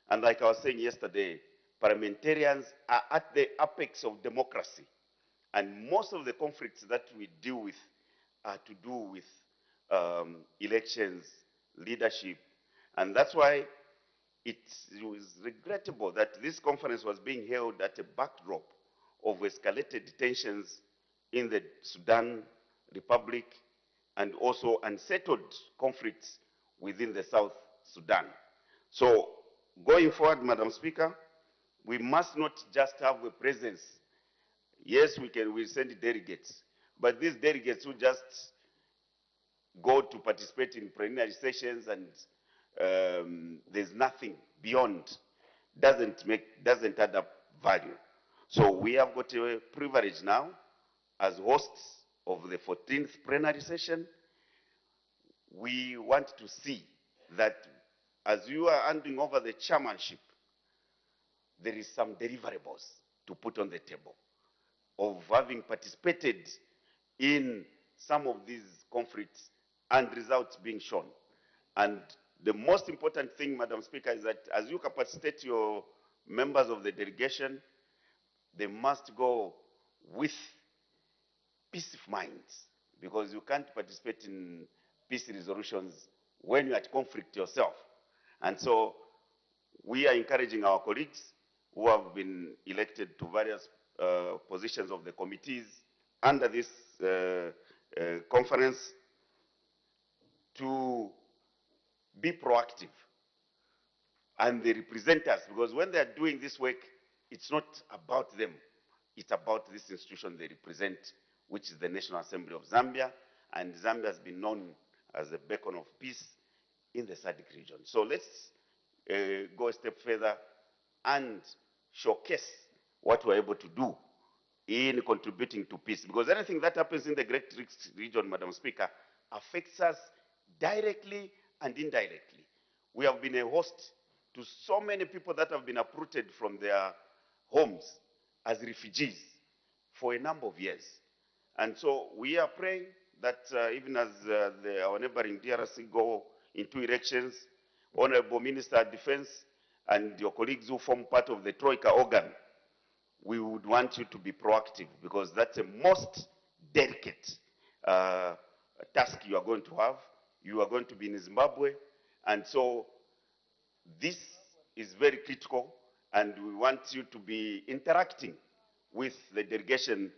And like I was saying yesterday, parliamentarians are at the apex of democracy. And most of the conflicts that we deal with are to do with elections, leadership. And that's why it was regrettable that this conference was being held at a backdrop of escalated tensions in the Sudan Republic and also unsettled conflicts within the South Sudan. So going forward, Madam Speaker, we must not just have a presence. Yes, we send delegates, but these delegates who just go to participate in preliminary sessions and there's nothing beyond, doesn't add up value. So we have got a privilege now as hosts of the 14th plenary session. We want to see that as you are handing over the chairmanship, there is some deliverables to put on the table of having participated in some of these conflicts and results being shown. And the most important thing, Madam Speaker, is that as you capacitate your members of the delegation, they must go with peace of mind, because you can't participate in peace resolutions when you're at conflict yourself. And so we are encouraging our colleagues who have been elected to various positions of the committees under this conference to be proactive. And they represent us, because when they're doing this work, it's not about them. It's about this institution they represent, which is the National Assembly of Zambia. And Zambia has been known as a beacon of peace in the SADC region. So let's go a step further and showcase what we're able to do in contributing to peace. Because anything that happens in the Great Lakes region, Madam Speaker, affects us directly and indirectly. We have been a host to so many people that have been uprooted from their homes as refugees for a number of years. And so we are praying that even as our neighboring DRC go into elections, Honorable Minister of Defense and your colleagues who form part of the Troika organ, we would want you to be proactive, because that's the most delicate task you are going to have. You are going to be in Zimbabwe, and so this is very critical, and we want you to be interacting with the delegation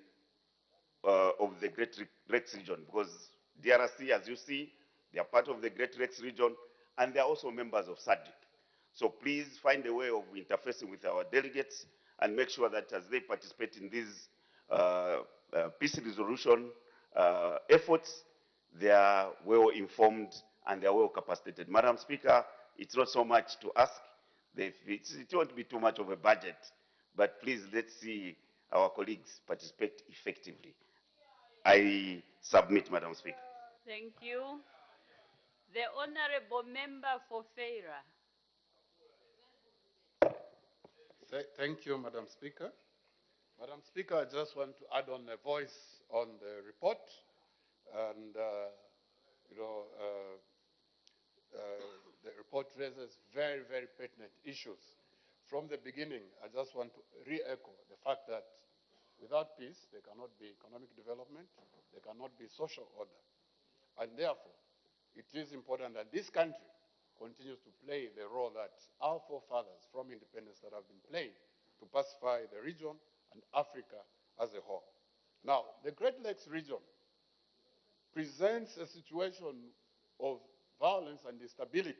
of the Great Lakes region, because DRC, as you see, they are part of the Great Lakes region, and they are also members of SADC. So please find a way of interfacing with our delegates and make sure that as they participate in these peace resolution efforts, they are well informed and they are well capacitated. Madam Speaker, it's not so much to ask. It won't be too much of a budget, but please let's see our colleagues participate effectively. I submit, Madam Speaker. Thank you. The Honorable Member for Feira. Thank you, Madam Speaker. Madam Speaker, I just want to add on a voice on the report. And, the report raises very, very pertinent issues. From the beginning, I just want to re-echo the fact that without peace, there cannot be economic development, there cannot be social order. And therefore, it is important that this country continues to play the role that our forefathers from independence that have been playing to pacify the region and Africa as a whole. Now, the Great Lakes region presents a situation of violence and instability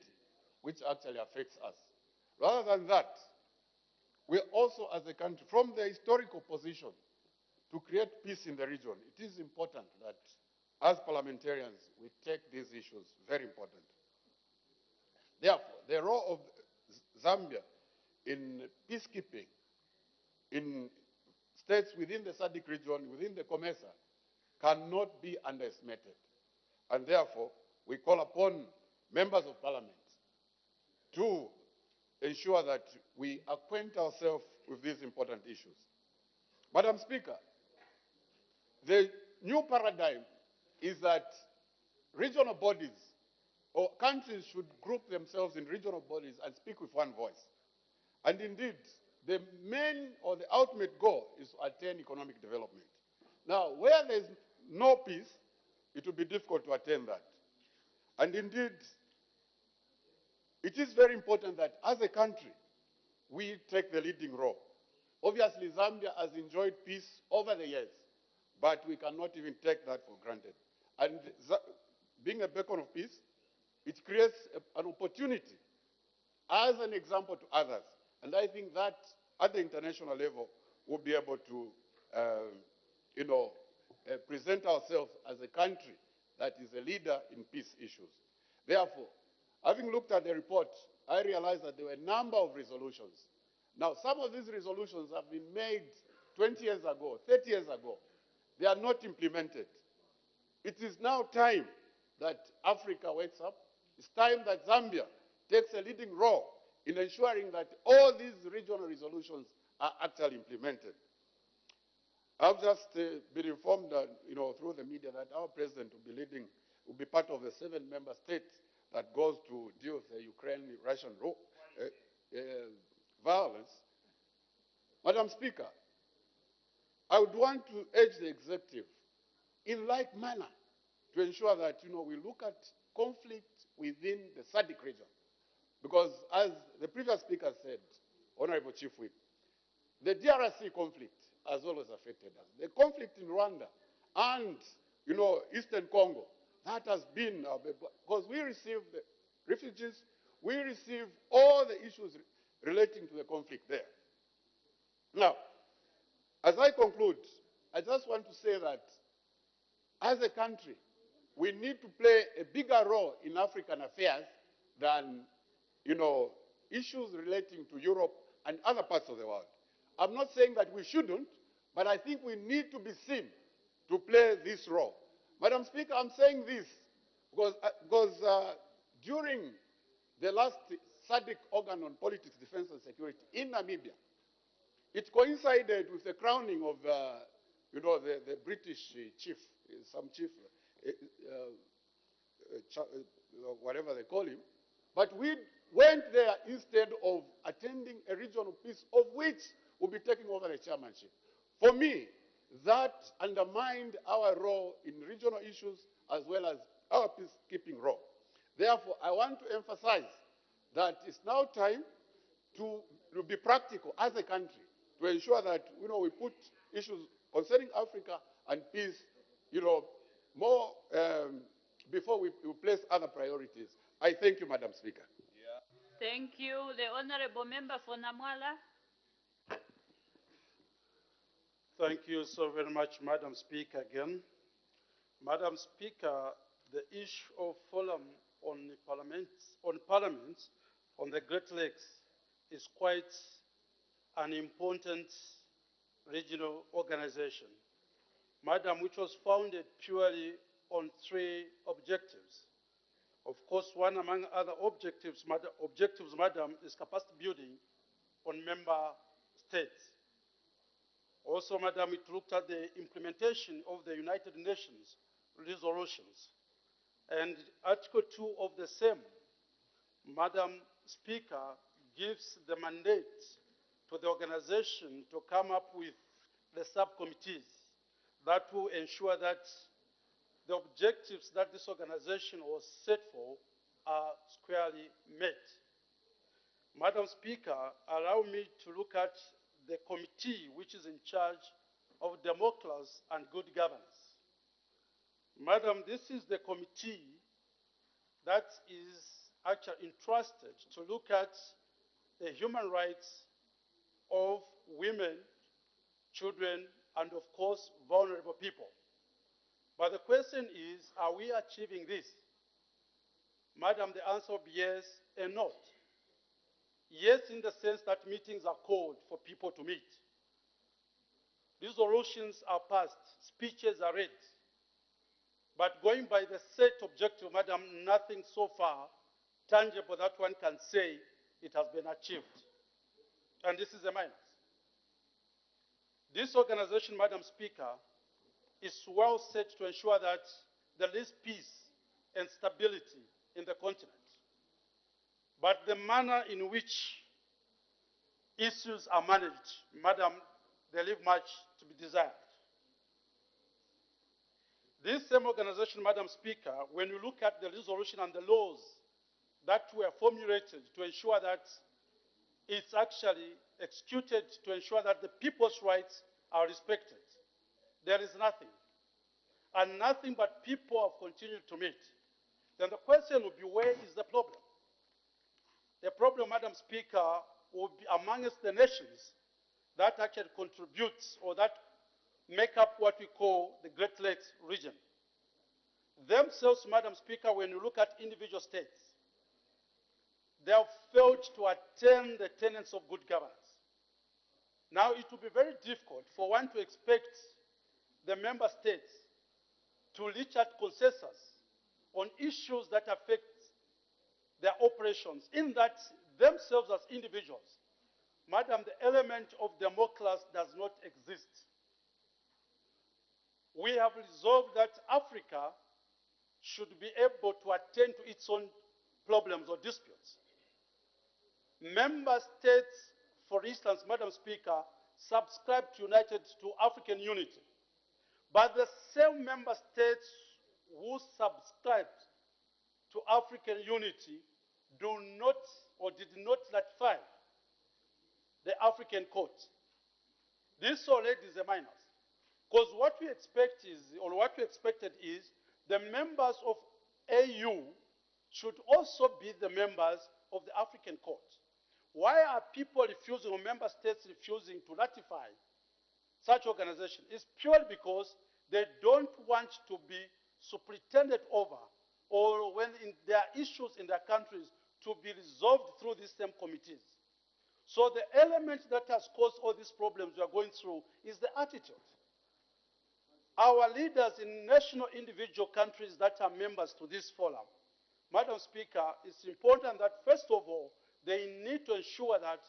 which actually affects us. Rather than that, we also as a country, from the historical position to create peace in the region, it is important that as parliamentarians we take these issues very important. Therefore, the role of Zambia in peacekeeping in states within the SADC region, within the COMESA, cannot be underestimated. And therefore, we call upon members of parliament to ensure that we acquaint ourselves with these important issues. Madam Speaker, the new paradigm is that regional bodies or countries should group themselves in regional bodies and speak with one voice. And indeed, the main or the ultimate goal is to attain economic development. Now, where there is no peace, it will be difficult to attain that. And indeed, it is very important that as a country, we take the leading role. Obviously, Zambia has enjoyed peace over the years, but we cannot even take that for granted. And being a beacon of peace, it creates an opportunity as an example to others. And I think that at the international level, we'll be able to, present ourselves as a country that is a leader in peace issues. Therefore, having looked at the report, I realized that there were a number of resolutions. Now, some of these resolutions have been made 20 years ago, 30 years ago. They are not implemented. It is now time that Africa wakes up. It's time that Zambia takes a leading role in ensuring that all these regional resolutions are actually implemented. I've just been informed that, through the media that our president will be part of the 7-member states that goes to deal with the Ukraine-Russian violence. Madam Speaker, I would want to urge the executive in like manner to ensure that, we look at conflict within the SADC region. Because as the previous speaker said, Honorable Chief Whip, the DRC conflict has always affected us. The conflict in Rwanda and, Eastern Congo, that has been, because we receive the refugees, we receive all the issues relating to the conflict there. Now, as I conclude, I just want to say that as a country, we need to play a bigger role in African affairs than, issues relating to Europe and other parts of the world. I'm not saying that we shouldn't, but I think we need to be seen to play this role. Madam Speaker, I'm saying this because during the last SADC organ on politics, defense and security in Namibia, it coincided with the crowning of, the British chief, some chief, whatever they call him. But we went there instead of attending a regional peace of which we'll be taking over the chairmanship. For me, that undermined our role in regional issues as well as our peacekeeping role. Therefore, I want to emphasize that it's now time to be practical as a country to ensure that we put issues concerning Africa and peace, more before we place other priorities. I thank you, Madam Speaker. Thank you. The Honorable Member for Namwala. Thank you so very much, Madam Speaker, again. Madam Speaker, the issue of forum on parliament on the Great Lakes is quite an important regional organization, Madam, which was founded purely on three objectives. Of course, one among other objectives, Madam, is capacity building on member states. Also, Madam, it looked at the implementation of the United Nations resolutions. And Article 2 of the same, Madam Speaker, gives the mandate to the organization to come up with the subcommittees that will ensure that the objectives that this organization was set for are squarely met. Madam Speaker, allow me to look at the committee which is in charge of democracy and good governance. Madam, this is the committee that is actually entrusted to look at the human rights of women, children, and of course, vulnerable people. But the question is, are we achieving this? Madam, the answer will be yes and no. Yes, in the sense that meetings are called for people to meet. Resolutions are passed, speeches are read. But going by the set objective, Madam, nothing so far tangible that one can say it has been achieved. And this is a minus. This organization, Madam Speaker, is well set to ensure that there is peace and stability in the continent. But the manner in which issues are managed, Madam, they leave much to be desired. This same organization, Madam Speaker, when you look at the resolution and the laws that were formulated to ensure that it's actually executed to ensure that the people's rights are respected, there is nothing. And nothing but people have continued to meet. Then the question would be, where is the problem? The problem, Madam Speaker, will be amongst the nations that actually contributes or that make up what we call the Great Lakes region. Themselves, Madam Speaker, when you look at individual states, they have failed to attain the tenets of good governance. Now, it will be very difficult for one to expect the member states to reach out consensus on issues that affect their operations, in that themselves as individuals, Madam, the element of democracy does not exist. We have resolved that Africa should be able to attend to its own problems or disputes. Member states, for instance, Madam Speaker, subscribe to African unity. But the same member states who subscribed to African unity do not or did not ratify the African Court. This already is a minus. Because what we expect is, or what we expected is, the members of AU should also be the members of the African Court. Why are people refusing, or member states refusing to ratify such organization? It's purely because they don't want to be superintended over, or when there are issues in their countries, to be resolved through these same committees. So the element that has caused all these problems we are going through is the attitude. Our leaders in national individual countries that are members to this forum, Madam Speaker, it's important that first of all, they need to ensure that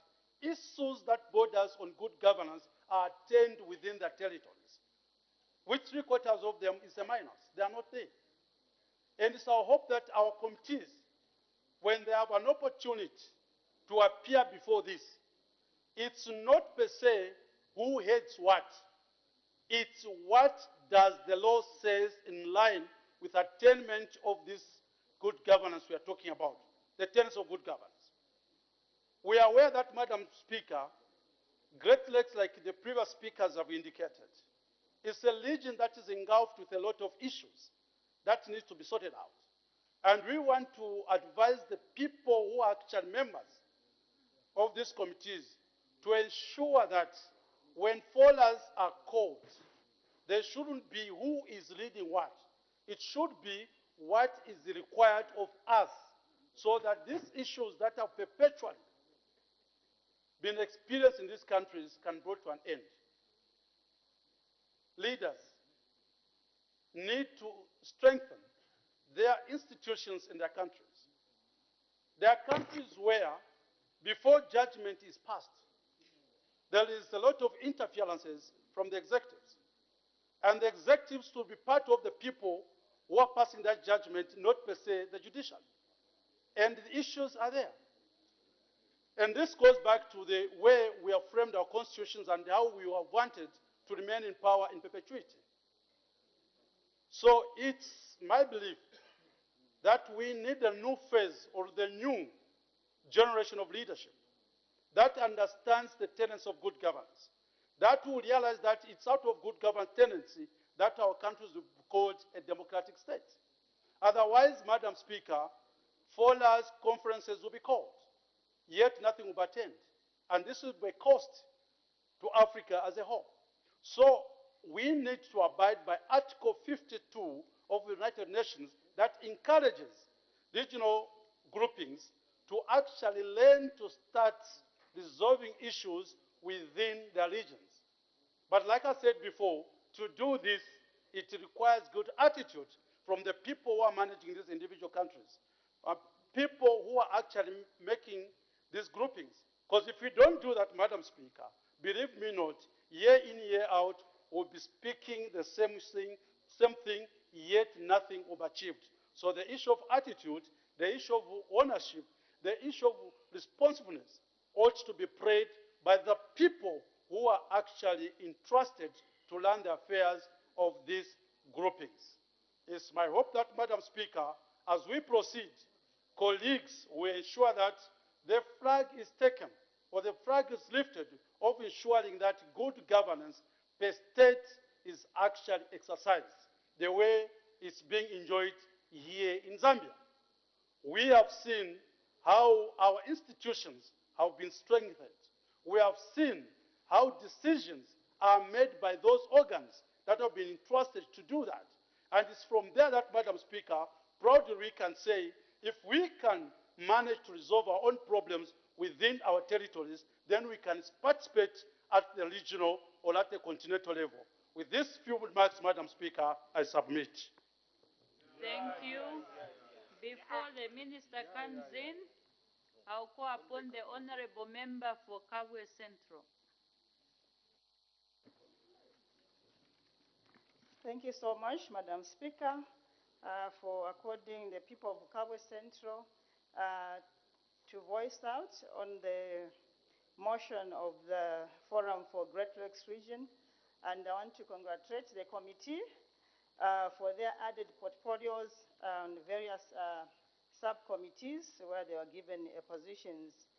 issues that borders on good governance are attained within their territories, which 3/4 of them is a minus. They are not there. And it's our hope that our committees, when they have an opportunity to appear before this, it's not per se who heads what. It's what does the law says in line with attainment of this good governance we are talking about, the tenets of good governance. We are aware that, Madam Speaker, Great Lakes, like the previous speakers have indicated, is a region that is engulfed with a lot of issues that need to be sorted out. And we want to advise the people who are actual members of these committees to ensure that when forums are called, shouldn't be who is leading what. It should be what is required of us so that these issues that have perpetually been experienced in these countries can be brought to an end. Leaders need to strengthen their institutions in their countries. There are countries where, before judgment is passed, there is a lot of interferences from the executives. And the executives should be part of the people who are passing that judgment, not per se the judiciary. And the issues are there. And this goes back to the way we have framed our constitutions and how we have wanted to remain in power in perpetuity. So it's my belief that we need a new phase or the new generation of leadership that understands the tenets of good governance, that will realize that it's out of good governance tendency that our countries will be called a democratic state. Otherwise, Madam Speaker, 4 large conferences will be called, yet nothing will attend. And this will be a cost to Africa as a whole. So we need to abide by Article 52 of the United Nations that encourages regional groupings to actually learn to start resolving issues within their regions. But like I said before, to do this, it requires good attitude from the people who are managing these individual countries, people who are actually making these groupings. Because if we don't do that, Madam Speaker, believe me not, year in, year out, we'll be speaking the same thing, yet nothing will be achieved. So the issue of attitude, the issue of ownership, the issue of responsiveness ought to be prayed by the people who are actually entrusted to run the affairs of these groupings. It's my hope that, Madam Speaker, as we proceed, colleagues will ensure that the flag is taken or the flag is lifted of ensuring that good governance per state is actually exercised the way it's being enjoyed here in Zambia. We have seen how our institutions have been strengthened. We have seen how decisions are made by those organs that have been entrusted to do that. And it's from there that, Madam Speaker, proudly we can say, if we can manage to resolve our own problems within our territories, then we can participate at the regional or at the continental level. With these few remarks, Madam Speaker, I submit. Thank you. Before the minister comes in, I'll call upon the honorable member for Kabwe Central. Thank you so much, Madam Speaker, for according the people of Kabwe Central to voice out on the motion of the Forum for Great Lakes Region. And I want to congratulate the committee for their added portfolios and various subcommittees where they were given positions.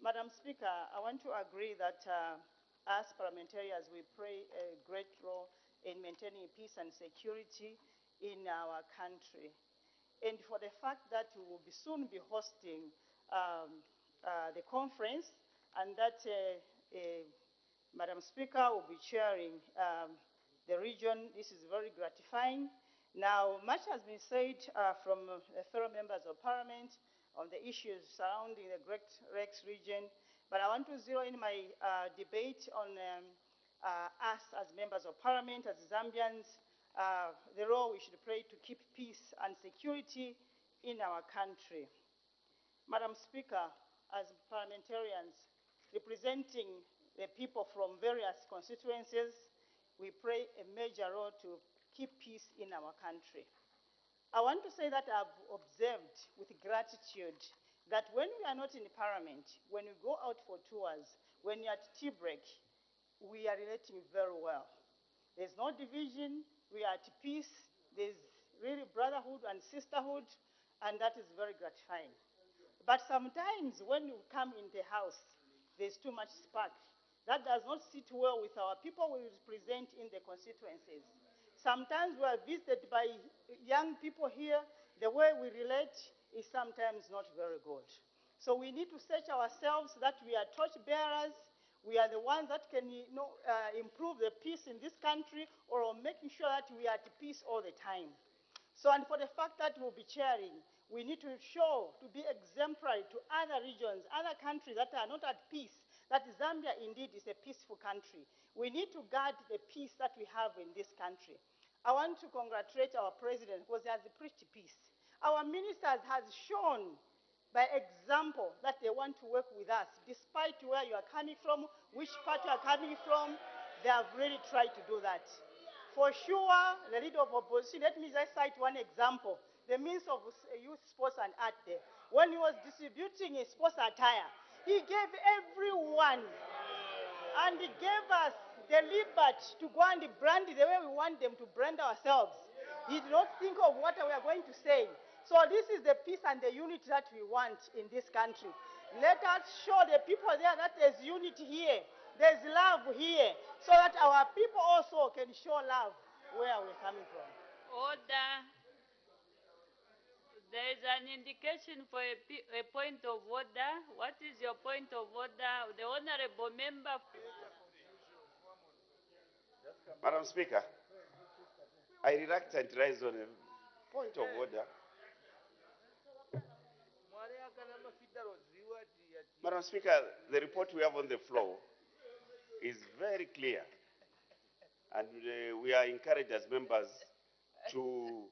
Madam Speaker, I want to agree that as parliamentarians, we play a great role in maintaining peace and security in our country. And for the fact that we will soon be hosting the conference and that Madam Speaker will be chairing the region, this is very gratifying. Now, much has been said from fellow members of parliament on the issues surrounding the Great Lakes region, but I want to zero in my debate on us as members of parliament, as Zambians, the role we should play to keep peace and security in our country. Madam Speaker, as parliamentarians representing the people from various constituencies, we play a major role to keep peace in our country. I want to say that I've observed with gratitude that when we are not in parliament, when we go out for tours, when you're at tea break, we are relating very well. There's no division, we are at peace, there's really brotherhood and sisterhood, and that is very gratifying. But sometimes when you come in the house, there's too much spark. That does not sit well with our people we represent in the constituencies. Sometimes we are visited by young people here, the way we relate is sometimes not very good. So we need to search ourselves that we are torch bearers, we are the ones that can improve the peace in this country, or making sure that we are at peace all the time. So, and for the fact that we'll be chairing, we need to show, to be exemplary to other regions, other countries that are not at peace, that Zambia indeed is a peaceful country. We need to guard the peace that we have in this country. I want to congratulate our president because he has preached peace. Our ministers have shown by example that they want to work with us, despite where you are coming from, which part you are coming from. They have really tried to do that. For sure, the leader of opposition, let me just cite one example, the Minister of Youth, Sports and Art Day. When he was distributing his sports attire, he gave everyone, and he gave us the liberty to go and brand the way we want them to brand ourselves. He did not think of what we are going to say. So this is the peace and the unity that we want in this country. Let us show the people there that there's unity here, there's love here, so that our people also can show love where we're coming from. Order. There is an indication for a point of order. What is your point of order? The honorable member. Madam Speaker, I reluctantly rise on a point of order. Madam Speaker, the report we have on the floor is very clear, and we are encouraged as members to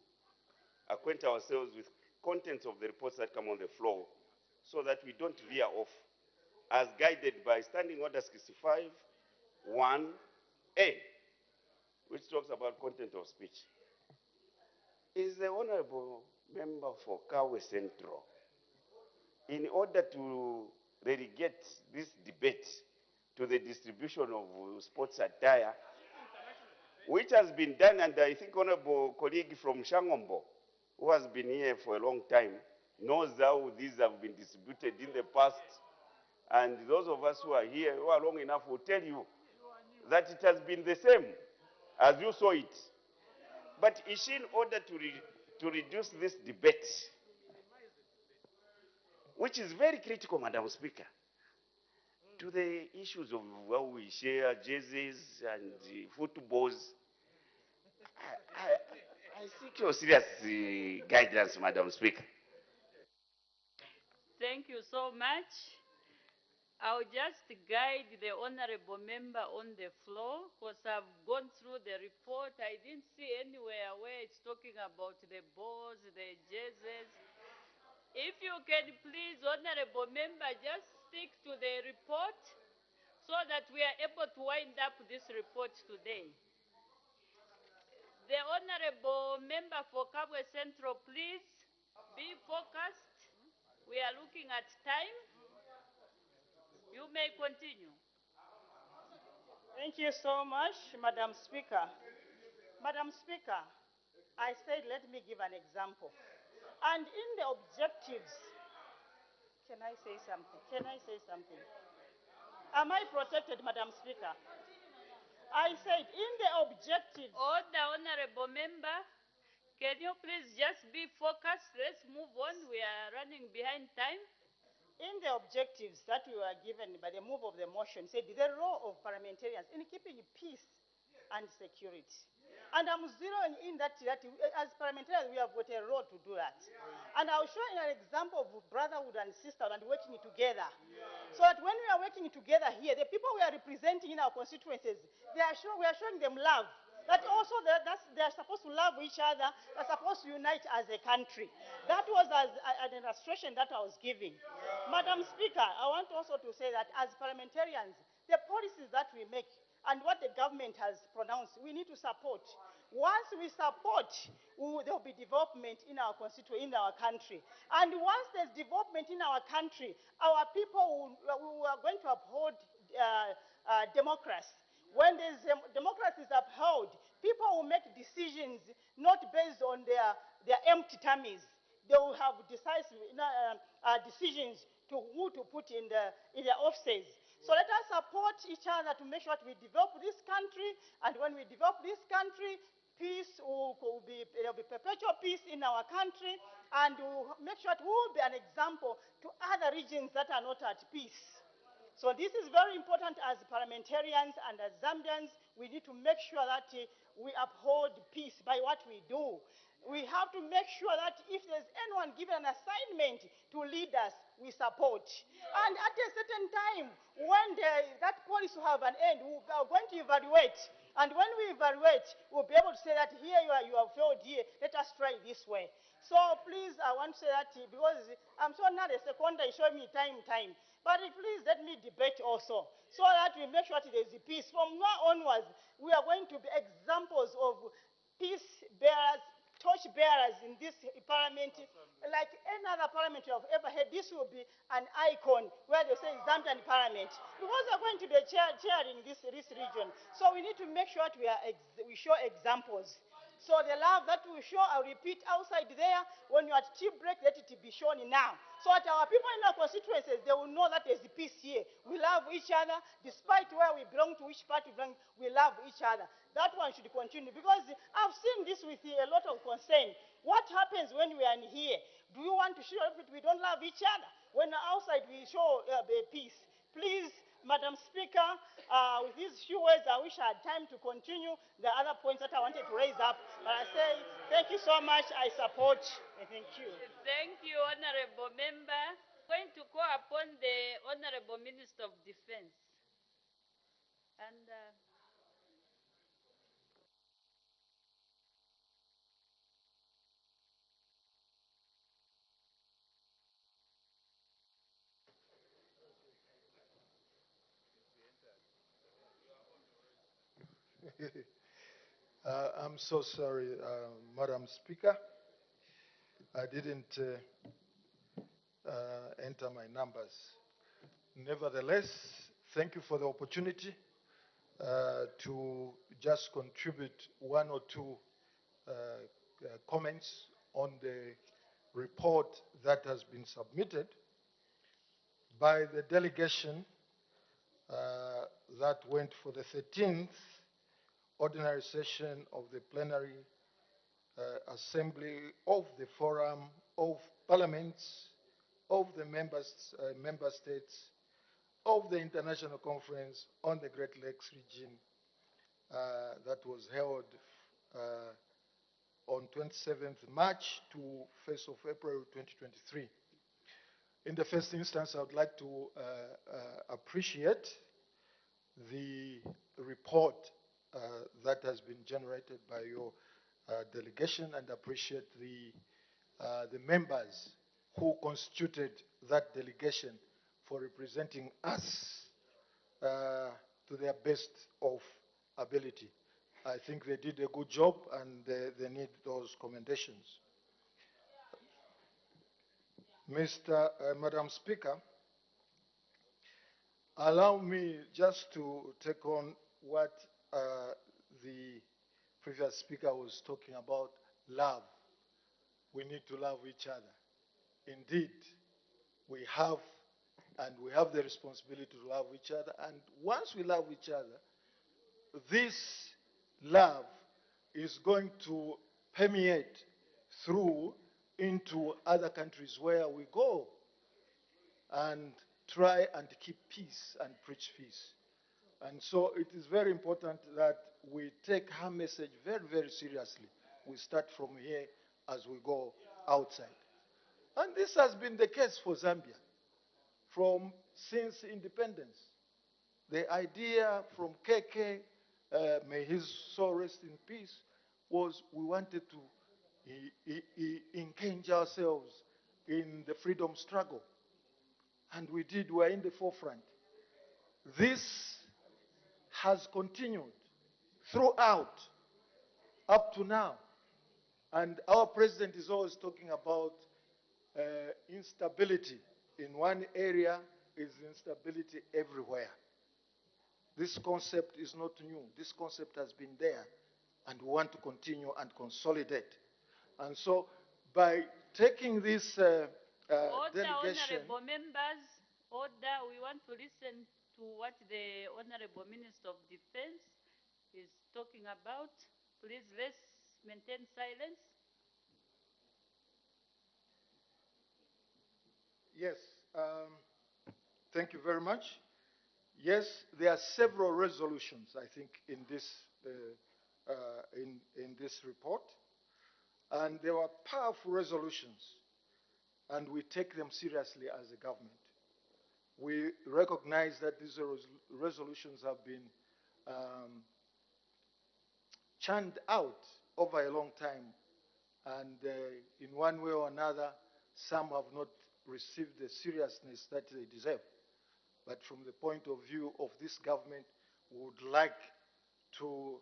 acquaint ourselves with contents of the reports that come on the floor so that we don't veer off, as guided by Standing Order 65, 1A, which talks about content of speech. Is the honorable member for Kawe Central, in order to relegate this debate to the distribution of sports attire, which has been done, and I think honorable colleague from Shangombo, who has been here for a long time, knows how these have been distributed in the past, and those of us who are here, who are long enough, will tell you that it has been the same as you saw it. But is she, in order to reduce this debate, which is very critical, Madam Speaker, to the issues of how we share jerseys and footballs, I seek your serious guidance, Madam Speaker. Thank you so much. I'll just guide the honorable member on the floor, because I've gone through the report. I didn't see anywhere where it's talking about the balls, the jerseys. If you can please, honorable member, just stick to the report so that we are able to wind up this report today. The honorable member for Kabwe Central, please be focused. We are looking at time. You may continue. Thank you so much, Madam Speaker. Madam Speaker, I said let me give an example. And in the objectives, can I say something? Can I say something? Am I protected, Madam Speaker? I said in the objectives. Order, honorable member. Can you please just be focused? Let's move on. We are running behind time. In the objectives that we were given by the move of the motion, said the role of parliamentarians in keeping peace and security. And I'm zeroing in that as parliamentarians, we have got a role to do that. And I'll show you an example of brotherhood and sisterhood and working together. So that when we are working together here, the people we are representing in our constituencies, we are showing them love. That also they are supposed to love each other, they're supposed to unite as a country. That was an illustration that I was giving. Madam Speaker, I want also to say that as parliamentarians, the policies that we make and what the government has pronounced, we need to support. Once we support, there will be development in our constituency, in our country. And once there's development in our country, our people are going to uphold democracy. When democracy is upheld, people will make decisions not based on their empty tummies. They will have decisive decisions to who to put in their offices. So let us support each other to make sure that we develop this country, and when we develop this country, peace there will be perpetual peace in our country, and we'll make sure that we will be an example to other regions that are not at peace. So this is very important as parliamentarians and as Zambians. We need to make sure that we uphold peace by what we do. We have to make sure that if there's anyone given an assignment to lead us, we support. And at a certain time, when that policy will have an end, we are going to evaluate. And when we evaluate, we'll be able to say that here you have failed here, let us try this way. So please, I want to say that because I'm so now the second is showing me time. But please let me debate also, so that we make sure that there is peace. From now onwards, we are going to be examples of peace bearers, torch bearers in this parliament. Like any other parliament you have ever had, this will be an icon where they say Zambian parliament. Because we're going to be chairing this region. So we need to make sure that we show examples. So the love that we show, I'll repeat, outside there, when you're at tea break, let it be shown now. So that our people in our constituencies, they will know that there's peace here. We love each other, despite where we belong to, which party we belong, we love each other. That one should continue, because I've seen this with a lot of concern. What happens when we are in here? Do you want to show that we don't love each other? When outside we show peace. Please, Madam Speaker, with these few words, I wish I had time to continue the other points that I wanted to raise up. But I say thank you so much. I support. And thank you. Thank you, Honorable Member. I'm going to call upon the Honorable Minister of Defense. And I'm so sorry, Madam Speaker. I didn't enter my numbers. Nevertheless, thank you for the opportunity to just contribute one or two comments on the report that has been submitted by the delegation that went for the 13th ordinary session of the plenary assembly of the Forum of Parliaments of the member states of the International Conference on the Great Lakes region that was held on 27th March to 1st of April 2023. In the first instance, I would like to appreciate the report that has been generated by your delegation, and appreciate the members who constituted that delegation for representing us to their best of ability. I think they did a good job, and they need those commendations. Madam Speaker, allow me just to take on what the previous speaker was talking about, love. We need to love each other. Indeed, we have the responsibility to love each other. And once we love each other, this love is going to permeate through into other countries where we go and try and keep peace and preach peace. And so it is very important that we take her message very, very seriously. We start from here as we go outside. And this has been the case for Zambia since independence. The idea from KK, may his soul rest in peace, was we wanted to engage ourselves in the freedom struggle. And we did, we were in the forefront. This has continued throughout, up to now. And our president is always talking about instability in one area is instability everywhere. This concept is not new. This concept has been there, and we want to continue and consolidate. And so by taking this order, delegation... Honorable members, order. We want to listen to what the Honorable Minister of Defense is talking about. Please, let's maintain silence. Yes, thank you very much. Yes, there are several resolutions, I think, in this report, and they were powerful resolutions, and we take them seriously as a government. We recognize that these resolutions have been churned out over a long time, and in one way or another, some have not received the seriousness that they deserve. But from the point of view of this government, we would like to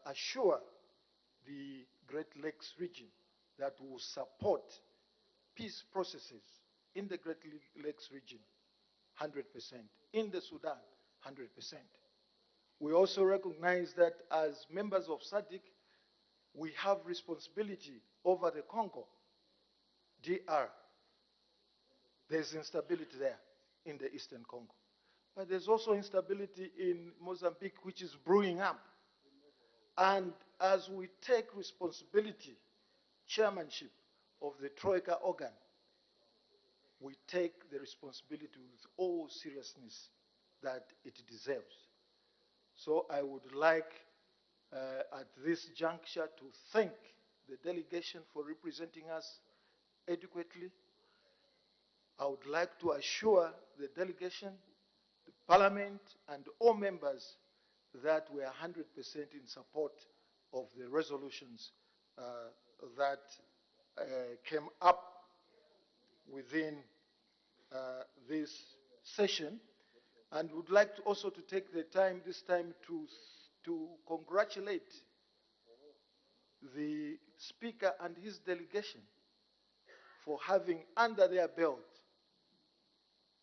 assure the Great Lakes region that we will support peace processes in the Great Lakes region 100%, in the Sudan 100%. We also recognize that as members of SADC, we have responsibility over the Congo, DR. There's instability there in the Eastern Congo. But there's also instability in Mozambique, which is brewing up. And as we take responsibility, chairmanship of the Troika organ, we take the responsibility with all seriousness that it deserves. So I would like, at this juncture, to thank the delegation for representing us adequately. I would like to assure the delegation, the Parliament, and all members that we are 100% in support of the resolutions that came up within this session, and would like to also to take the time this time to congratulate the Speaker and his delegation for having under their belt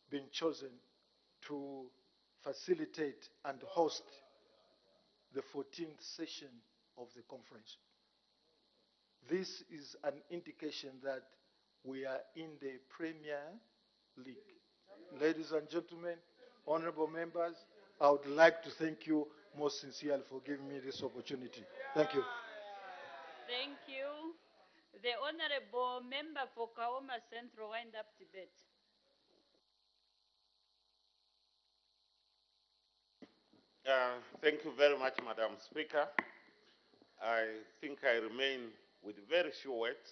been chosen to facilitate and host the 14th session of the conference. This is an indication that we are in the Premier League. Ladies and gentlemen, honorable members, I would like to thank you most sincerely for giving me this opportunity. Thank you. Thank you. The Honorable Member for Kaoma Central wind-up debate. Thank you very much, Madam Speaker. I think I remain with very few words,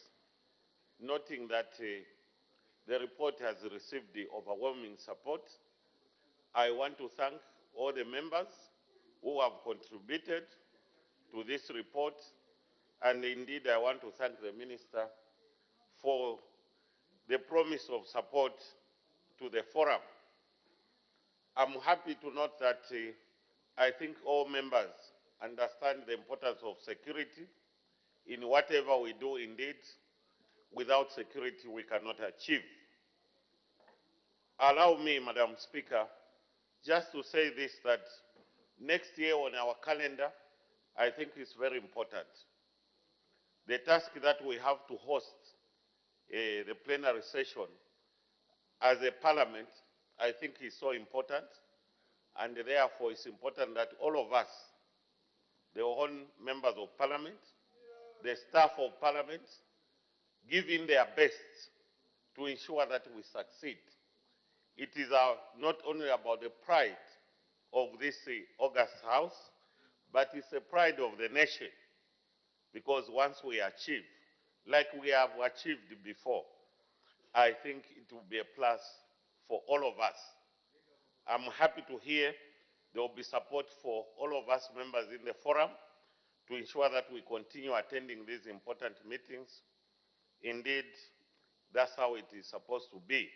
noting that the report has received the overwhelming support. I want to thank all the members who have contributed to this report, and indeed I want to thank the Minister for the promise of support to the forum. I'm happy to note that I think all members understand the importance of security in whatever we do. Indeed, without security we cannot achieve. Allow me, Madam Speaker, just to say this, that next year on our calendar, I think is very important. The task that we have to host the plenary session as a parliament, I think is so important, and therefore it's important that all of us, the own members of parliament, the staff of parliament, give in their best to ensure that we succeed. It is not only about the pride of this August House, but it's the pride of the nation, because once we achieve, like we have achieved before, I think it will be a plus for all of us. I'm happy to hear there will be support for all of us members in the forum to ensure that we continue attending these important meetings. Indeed, that's how it is supposed to be.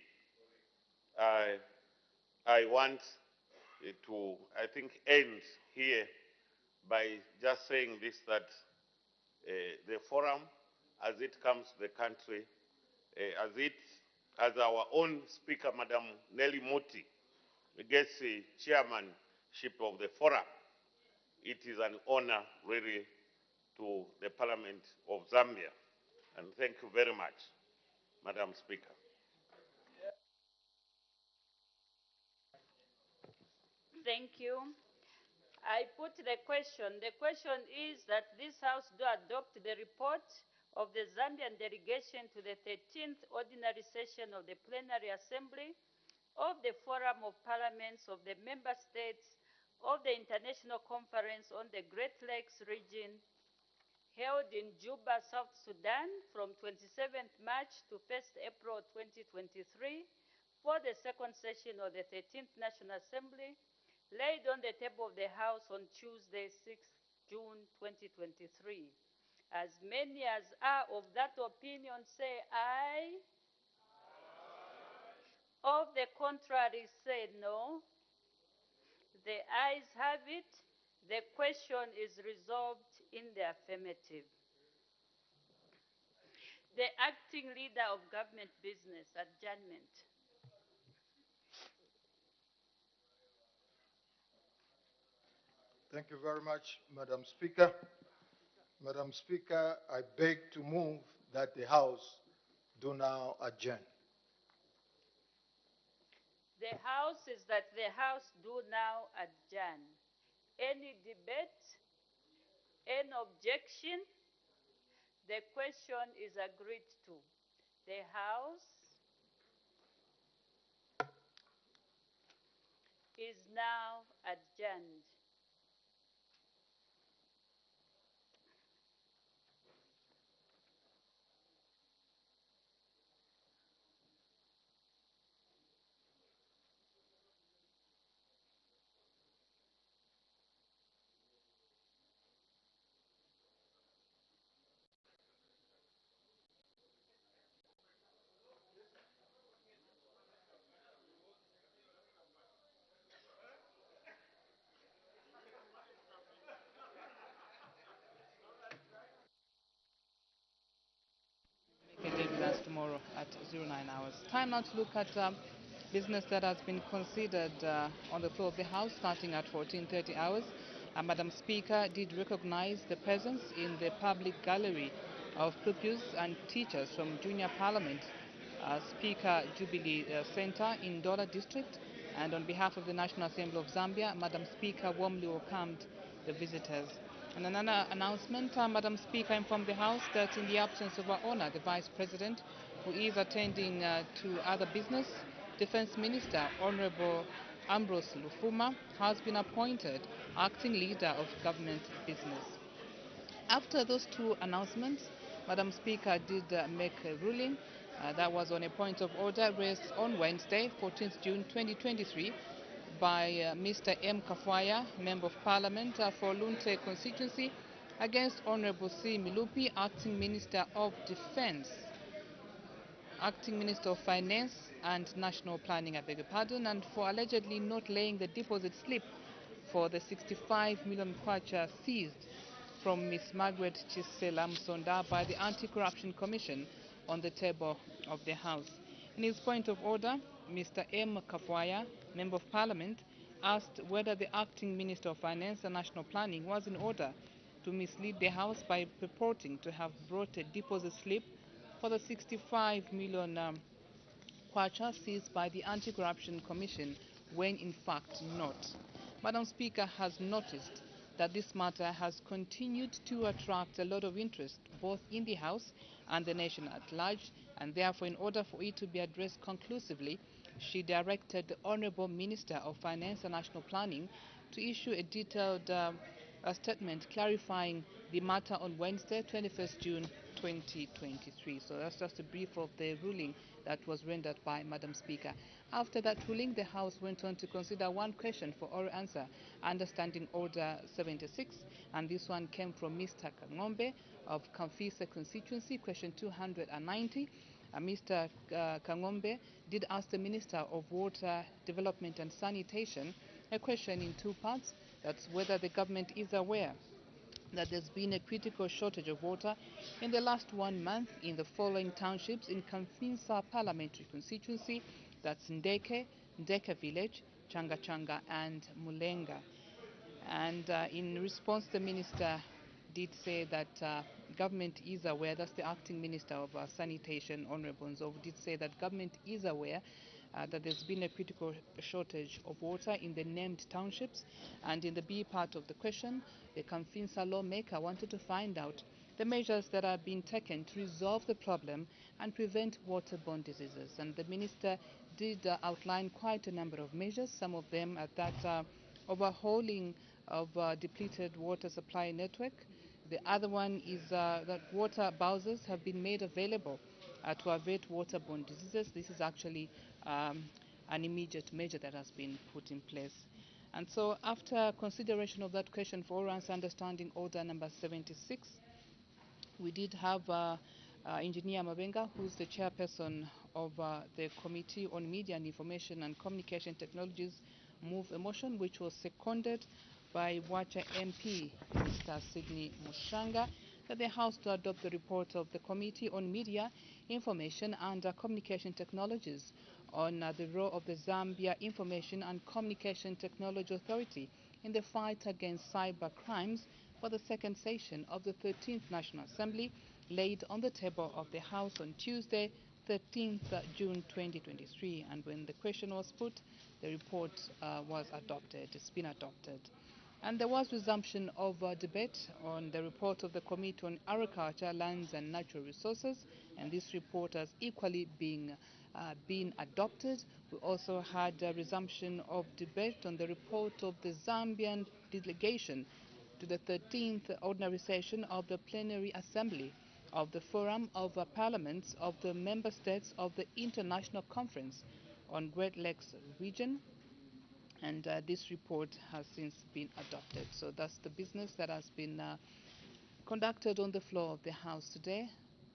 I want to, I think, end here by just saying this, that the forum, as it comes to the country, as our own speaker, Madam Nelly Muti, gets the chairmanship of the forum, it is an honor really to the Parliament of Zambia. And thank you very much, Madam Speaker. Thank you. I put the question. The question is that this House do adopt the report of the Zambian delegation to the 13th Ordinary Session of the Plenary Assembly of the Forum of Parliaments of the Member States of the International Conference on the Great Lakes region, held in Juba, South Sudan, from 27th March to 1st April 2023, for the second session of the 13th National Assembly, laid on the table of the House on Tuesday, 6th June 2023. As many as are of that opinion say aye. Of the contrary say no. The ayes have it. The question is resolved in the affirmative. The acting leader of government business, adjournment. Thank you very much, Madam Speaker. Madam Speaker, I beg to move that the House do now adjourn. The House is that the House do now adjourn. Any debate? Any objection? The question is agreed to. The House is now adjourned. That's tomorrow at 09 hours. Time now to look at business that has been considered on the floor of the House starting at 14:30 hours. Madam Speaker did recognize the presence in the public gallery of pupils and teachers from Junior Parliament, Speaker Jubilee Center in Dola District, and on behalf of the National Assembly of Zambia, Madam Speaker warmly welcomed the visitors. And another announcement, Madam Speaker informed the House that in the absence of Her Honor, the Vice President, who is attending to other business, Defense Minister Honorable Ambrose Lufuma has been appointed acting leader of government business. After those two announcements, Madam Speaker did make a ruling that was on a point of order raised on Wednesday, 14th June 2023, by Mr. M. Kafwaya, Member of Parliament for Lunte constituency, against Honorable C. Milupi, Acting Minister of Defense, Acting Minister of Finance and National Planning, I beg your pardon, and for allegedly not laying the deposit slip for the 65 million kwacha seized from Ms. Margaret Chisela Msonda by the Anti-Corruption Commission on the table of the House. In his point of order, Mr. M. Kafwaya, Member of Parliament, asked whether the Acting Minister of Finance and National Planning was in order to mislead the House by purporting to have brought a deposit slip for the 65 million kwacha seized by the Anti-Corruption Commission, when in fact not. Madam Speaker has noticed that this matter has continued to attract a lot of interest both in the House and the nation at large, and therefore, in order for it to be addressed conclusively, she directed the Honourable Minister of Finance and National Planning to issue a detailed statement clarifying the matter on Wednesday, 21st June 2023. So that's just a brief of the ruling that was rendered by Madam Speaker. After that ruling, the House went on to consider one question for oral answer under Standing Order 76, and this one came from Mr. Kangombe of Kamfisa constituency, question 290. Mr. Kangombe did ask the Minister of Water, Development and Sanitation a question in two parts. That's whether the government is aware that there's been a critical shortage of water in the last 1 month in the following townships in Kamfinsa parliamentary constituency, that's Ndeke, Ndeke village, Changa Changa and Mulenga. And in response, the minister did say that government is aware, that's the acting minister of sanitation, Honorable Nzov, did say that government is aware that there's been a critical shortage of water in the named townships. And in the B part of the question, the Kamfinsa lawmaker wanted to find out the measures that are being taken to resolve the problem and prevent waterborne diseases. And the minister did outline quite a number of measures, some of them at that overhauling of depleted water supply network. The other one is that water bowsers have been made available to avert waterborne diseases. This is actually an immediate measure that has been put in place. And so after consideration of that question for Oran's understanding order number 76, we did have Engineer Mabenga, who's the chairperson of the Committee on Media and Information and Communication Technologies, move a motion which was seconded by Wacha MP, Mr. Sidney Mushanga, that the House to adopt the report of the Committee on Media, Information and Communication Technologies on the role of the Zambia Information and Communication Technology Authority in the fight against cyber crimes for the second session of the 13th National Assembly, laid on the table of the House on Tuesday, 13th June 2023. And when the question was put, the report was adopted. It's been adopted. And there was resumption of debate on the report of the Committee on Agriculture, Lands and Natural Resources, and this report has equally been adopted. We also had a resumption of debate on the report of the Zambian delegation to the 13th Ordinary Session of the Plenary Assembly of the Forum of Parliaments of the Member States of the International Conference on Great Lakes Region, and this report has since been adopted. So that's the business that has been conducted on the floor of the House today.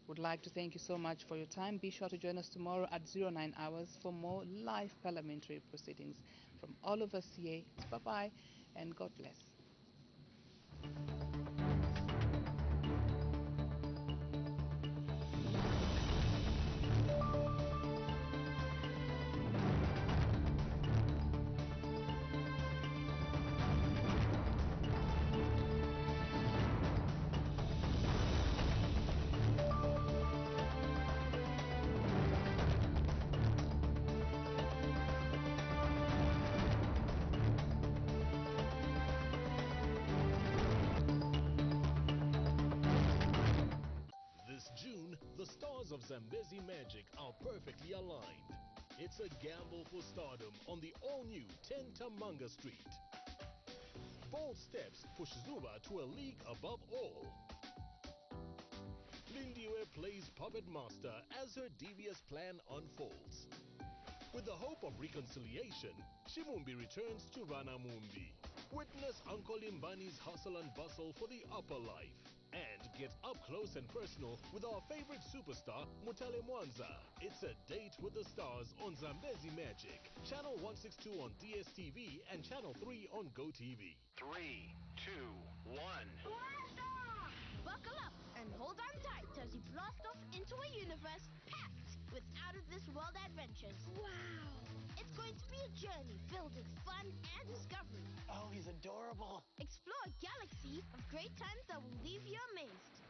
Would like to thank you so much for your time. Be sure to join us tomorrow at 09 hours for more live parliamentary proceedings from all over CA. Bye-bye and God bless. The stars of Zambezi Magic are perfectly aligned. It's a gamble for stardom on the all-new 10 Tamanga Street. Bold steps push Zuba to a league above all. Lindiwe plays puppet master as her devious plan unfolds. With the hope of reconciliation, Shimumbi returns to Vanamumbi. Witness Uncle Imbani's hustle and bustle for the upper life. And get up close and personal with our favorite superstar, Mutale Mwanza. It's a date with the stars on Zambezi Magic. Channel 162 on DSTV and Channel 3 on GoTV. 3, 2, 1. Blast off! Buckle up and hold on tight as you blast off into a universe packed with out-of-this-world adventures. Wow! It's going to be a journey filled with fun and discovery. Oh, he's adorable. Explore a galaxy of great times that will leave you amazed.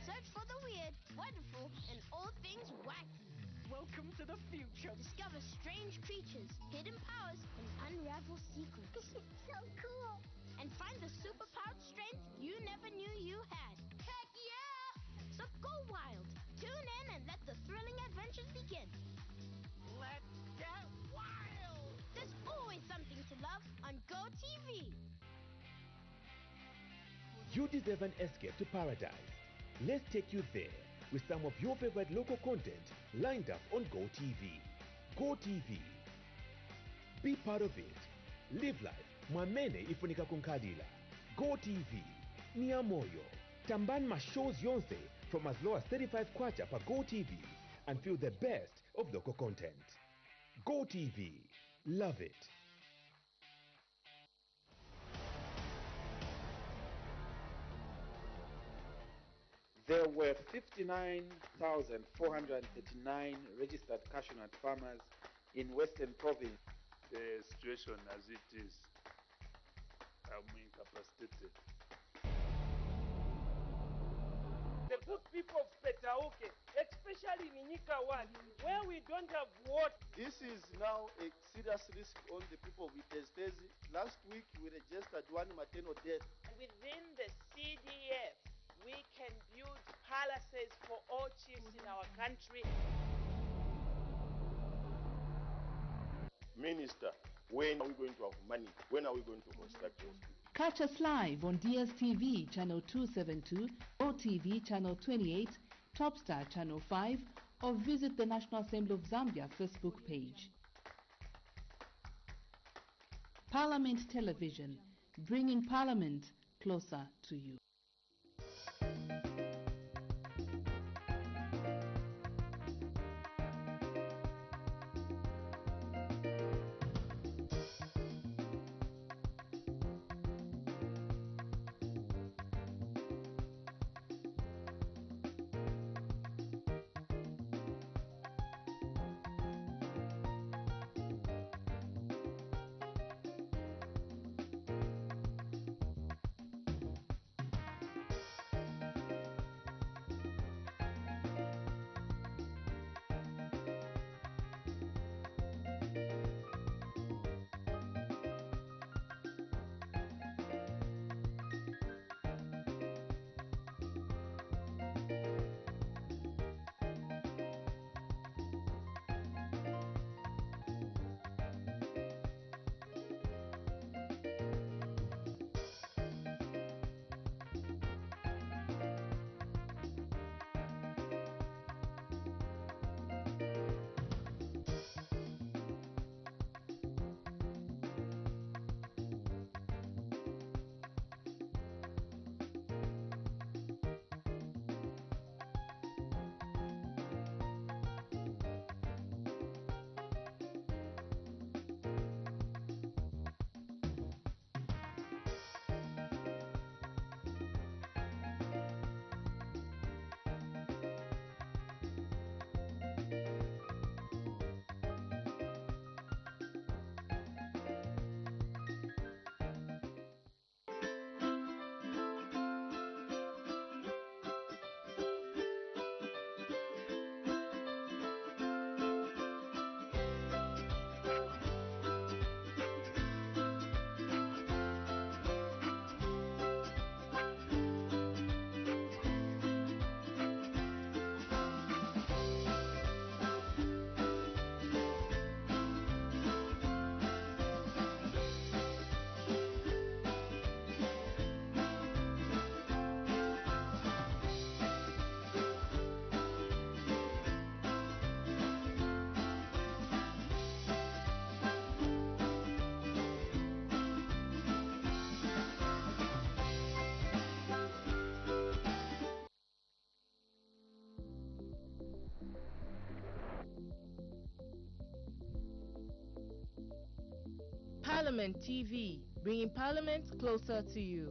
Search for the weird, wonderful, and all things wacky. Welcome to the future. Discover strange creatures, hidden powers, and unravel secrets. So cool. And find the superpowered strength you never knew you had. Heck yeah! So go wild. Tune in and let the thrilling adventures begin. Let's get wild! There's always something to love on GoTV. You deserve an escape to paradise. Let's take you there with some of your favorite local content lined up on GoTV. GoTV. Be part of it. Live life. Mwamene ifunika kunkadila. GoTV. Nia moyo. Tamban mashows yonse from as low as 35 kwacha per GoTV and feel the best of local content. GoTV. Love it. There were 59,439 registered cashew nut farmers in Western Province. The situation as it is, I'm incapacitated. The good people of Petauke, especially in Inika 1, where we don't have water. This is now a serious risk on the people of Iteztezi. Last week we registered one maternal death. Within the CDF, we can build palaces for all chiefs in our country. Minister, when are we going to have money? When are we going to construct those people? Catch us live on DSTV channel 272, OTV channel 28, Topstar channel 5, or visit the National Assembly of Zambia Facebook page. Parliament Television, bringing Parliament closer to you. Parliament TV, bringing Parliament closer to you.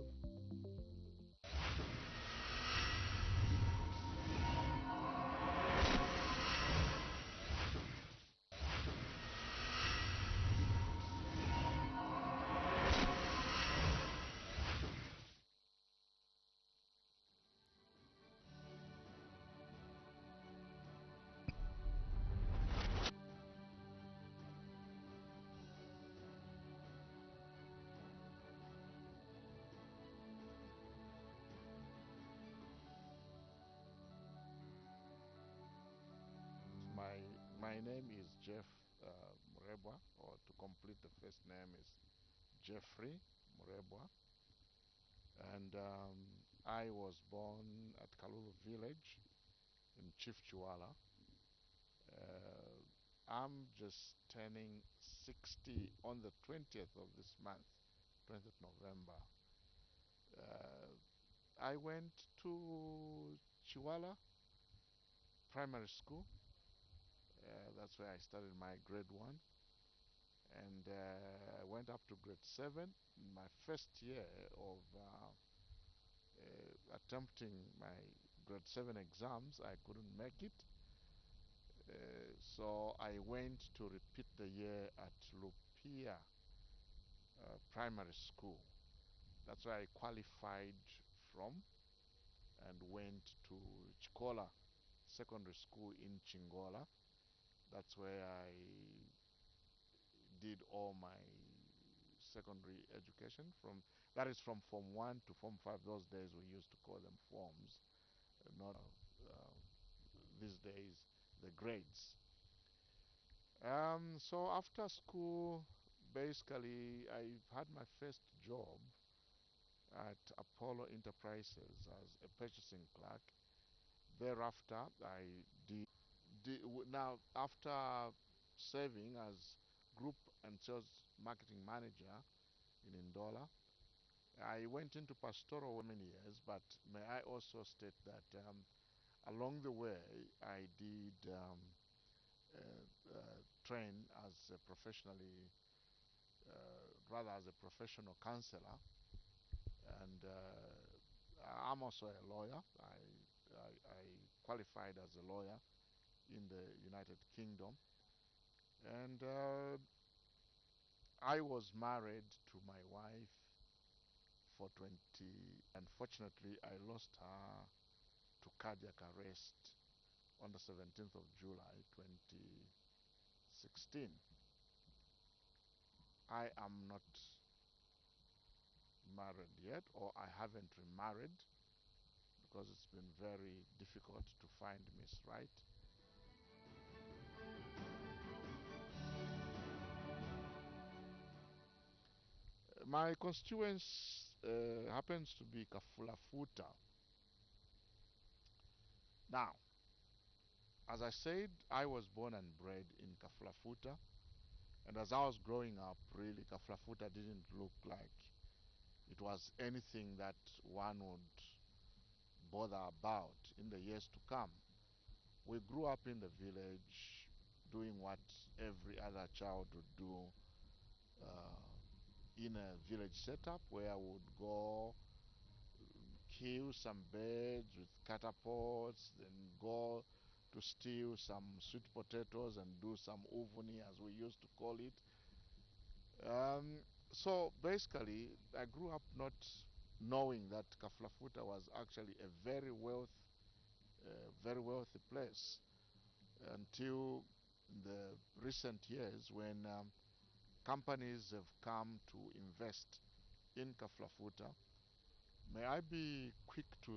My name is Jeff Murebwa, or to complete the first name is Jeffrey Murebwa. And I was born at Kalulu village in Chief Chiwala. I'm just turning 60 on the 20th of this month, 20th November. I went to Chiwala Primary School. That's where I started my grade 1. And I went up to grade 7. My first year of attempting my grade 7 exams, I couldn't make it. So I went to repeat the year at Lupia Primary School. That's where I qualified from, and went to Chikola Secondary School in Chingola. That's where I did all my secondary education. That is from Form 1 to Form 5. Those days we used to call them forms, not these days the grades. So after school, basically, I had my first job at Apollo Enterprises as a purchasing clerk. Thereafter, I now after serving as group and sales marketing manager in Indola, I went into pastoral for many years, but may I also state that along the way I did train as a professionally, rather as a professional counselor, and I'm also a lawyer. I qualified as a lawyer in the United Kingdom, and I was married to my wife for 20. Unfortunately, I lost her to cardiac arrest on the 17th of July 2016. I am not married yet, or I haven't remarried, because it's been very difficult to find Miss Right. My constituents happens to be Kafulafuta. Now, as I said, I was born and bred in Kafulafuta, and as I was growing up, really, Kafulafuta didn't look like it was anything that one would bother about in the years to come. We grew up in the village doing what every other child would do in a village setup, where we would go kill some birds with catapults, then go to steal some sweet potatoes and do some uvuni, as we used to call it. So basically, I grew up not knowing that Kaflafuta was actually a very wealthy place, until the recent years, when companies have come to invest in Kaflafuta. May I be quick to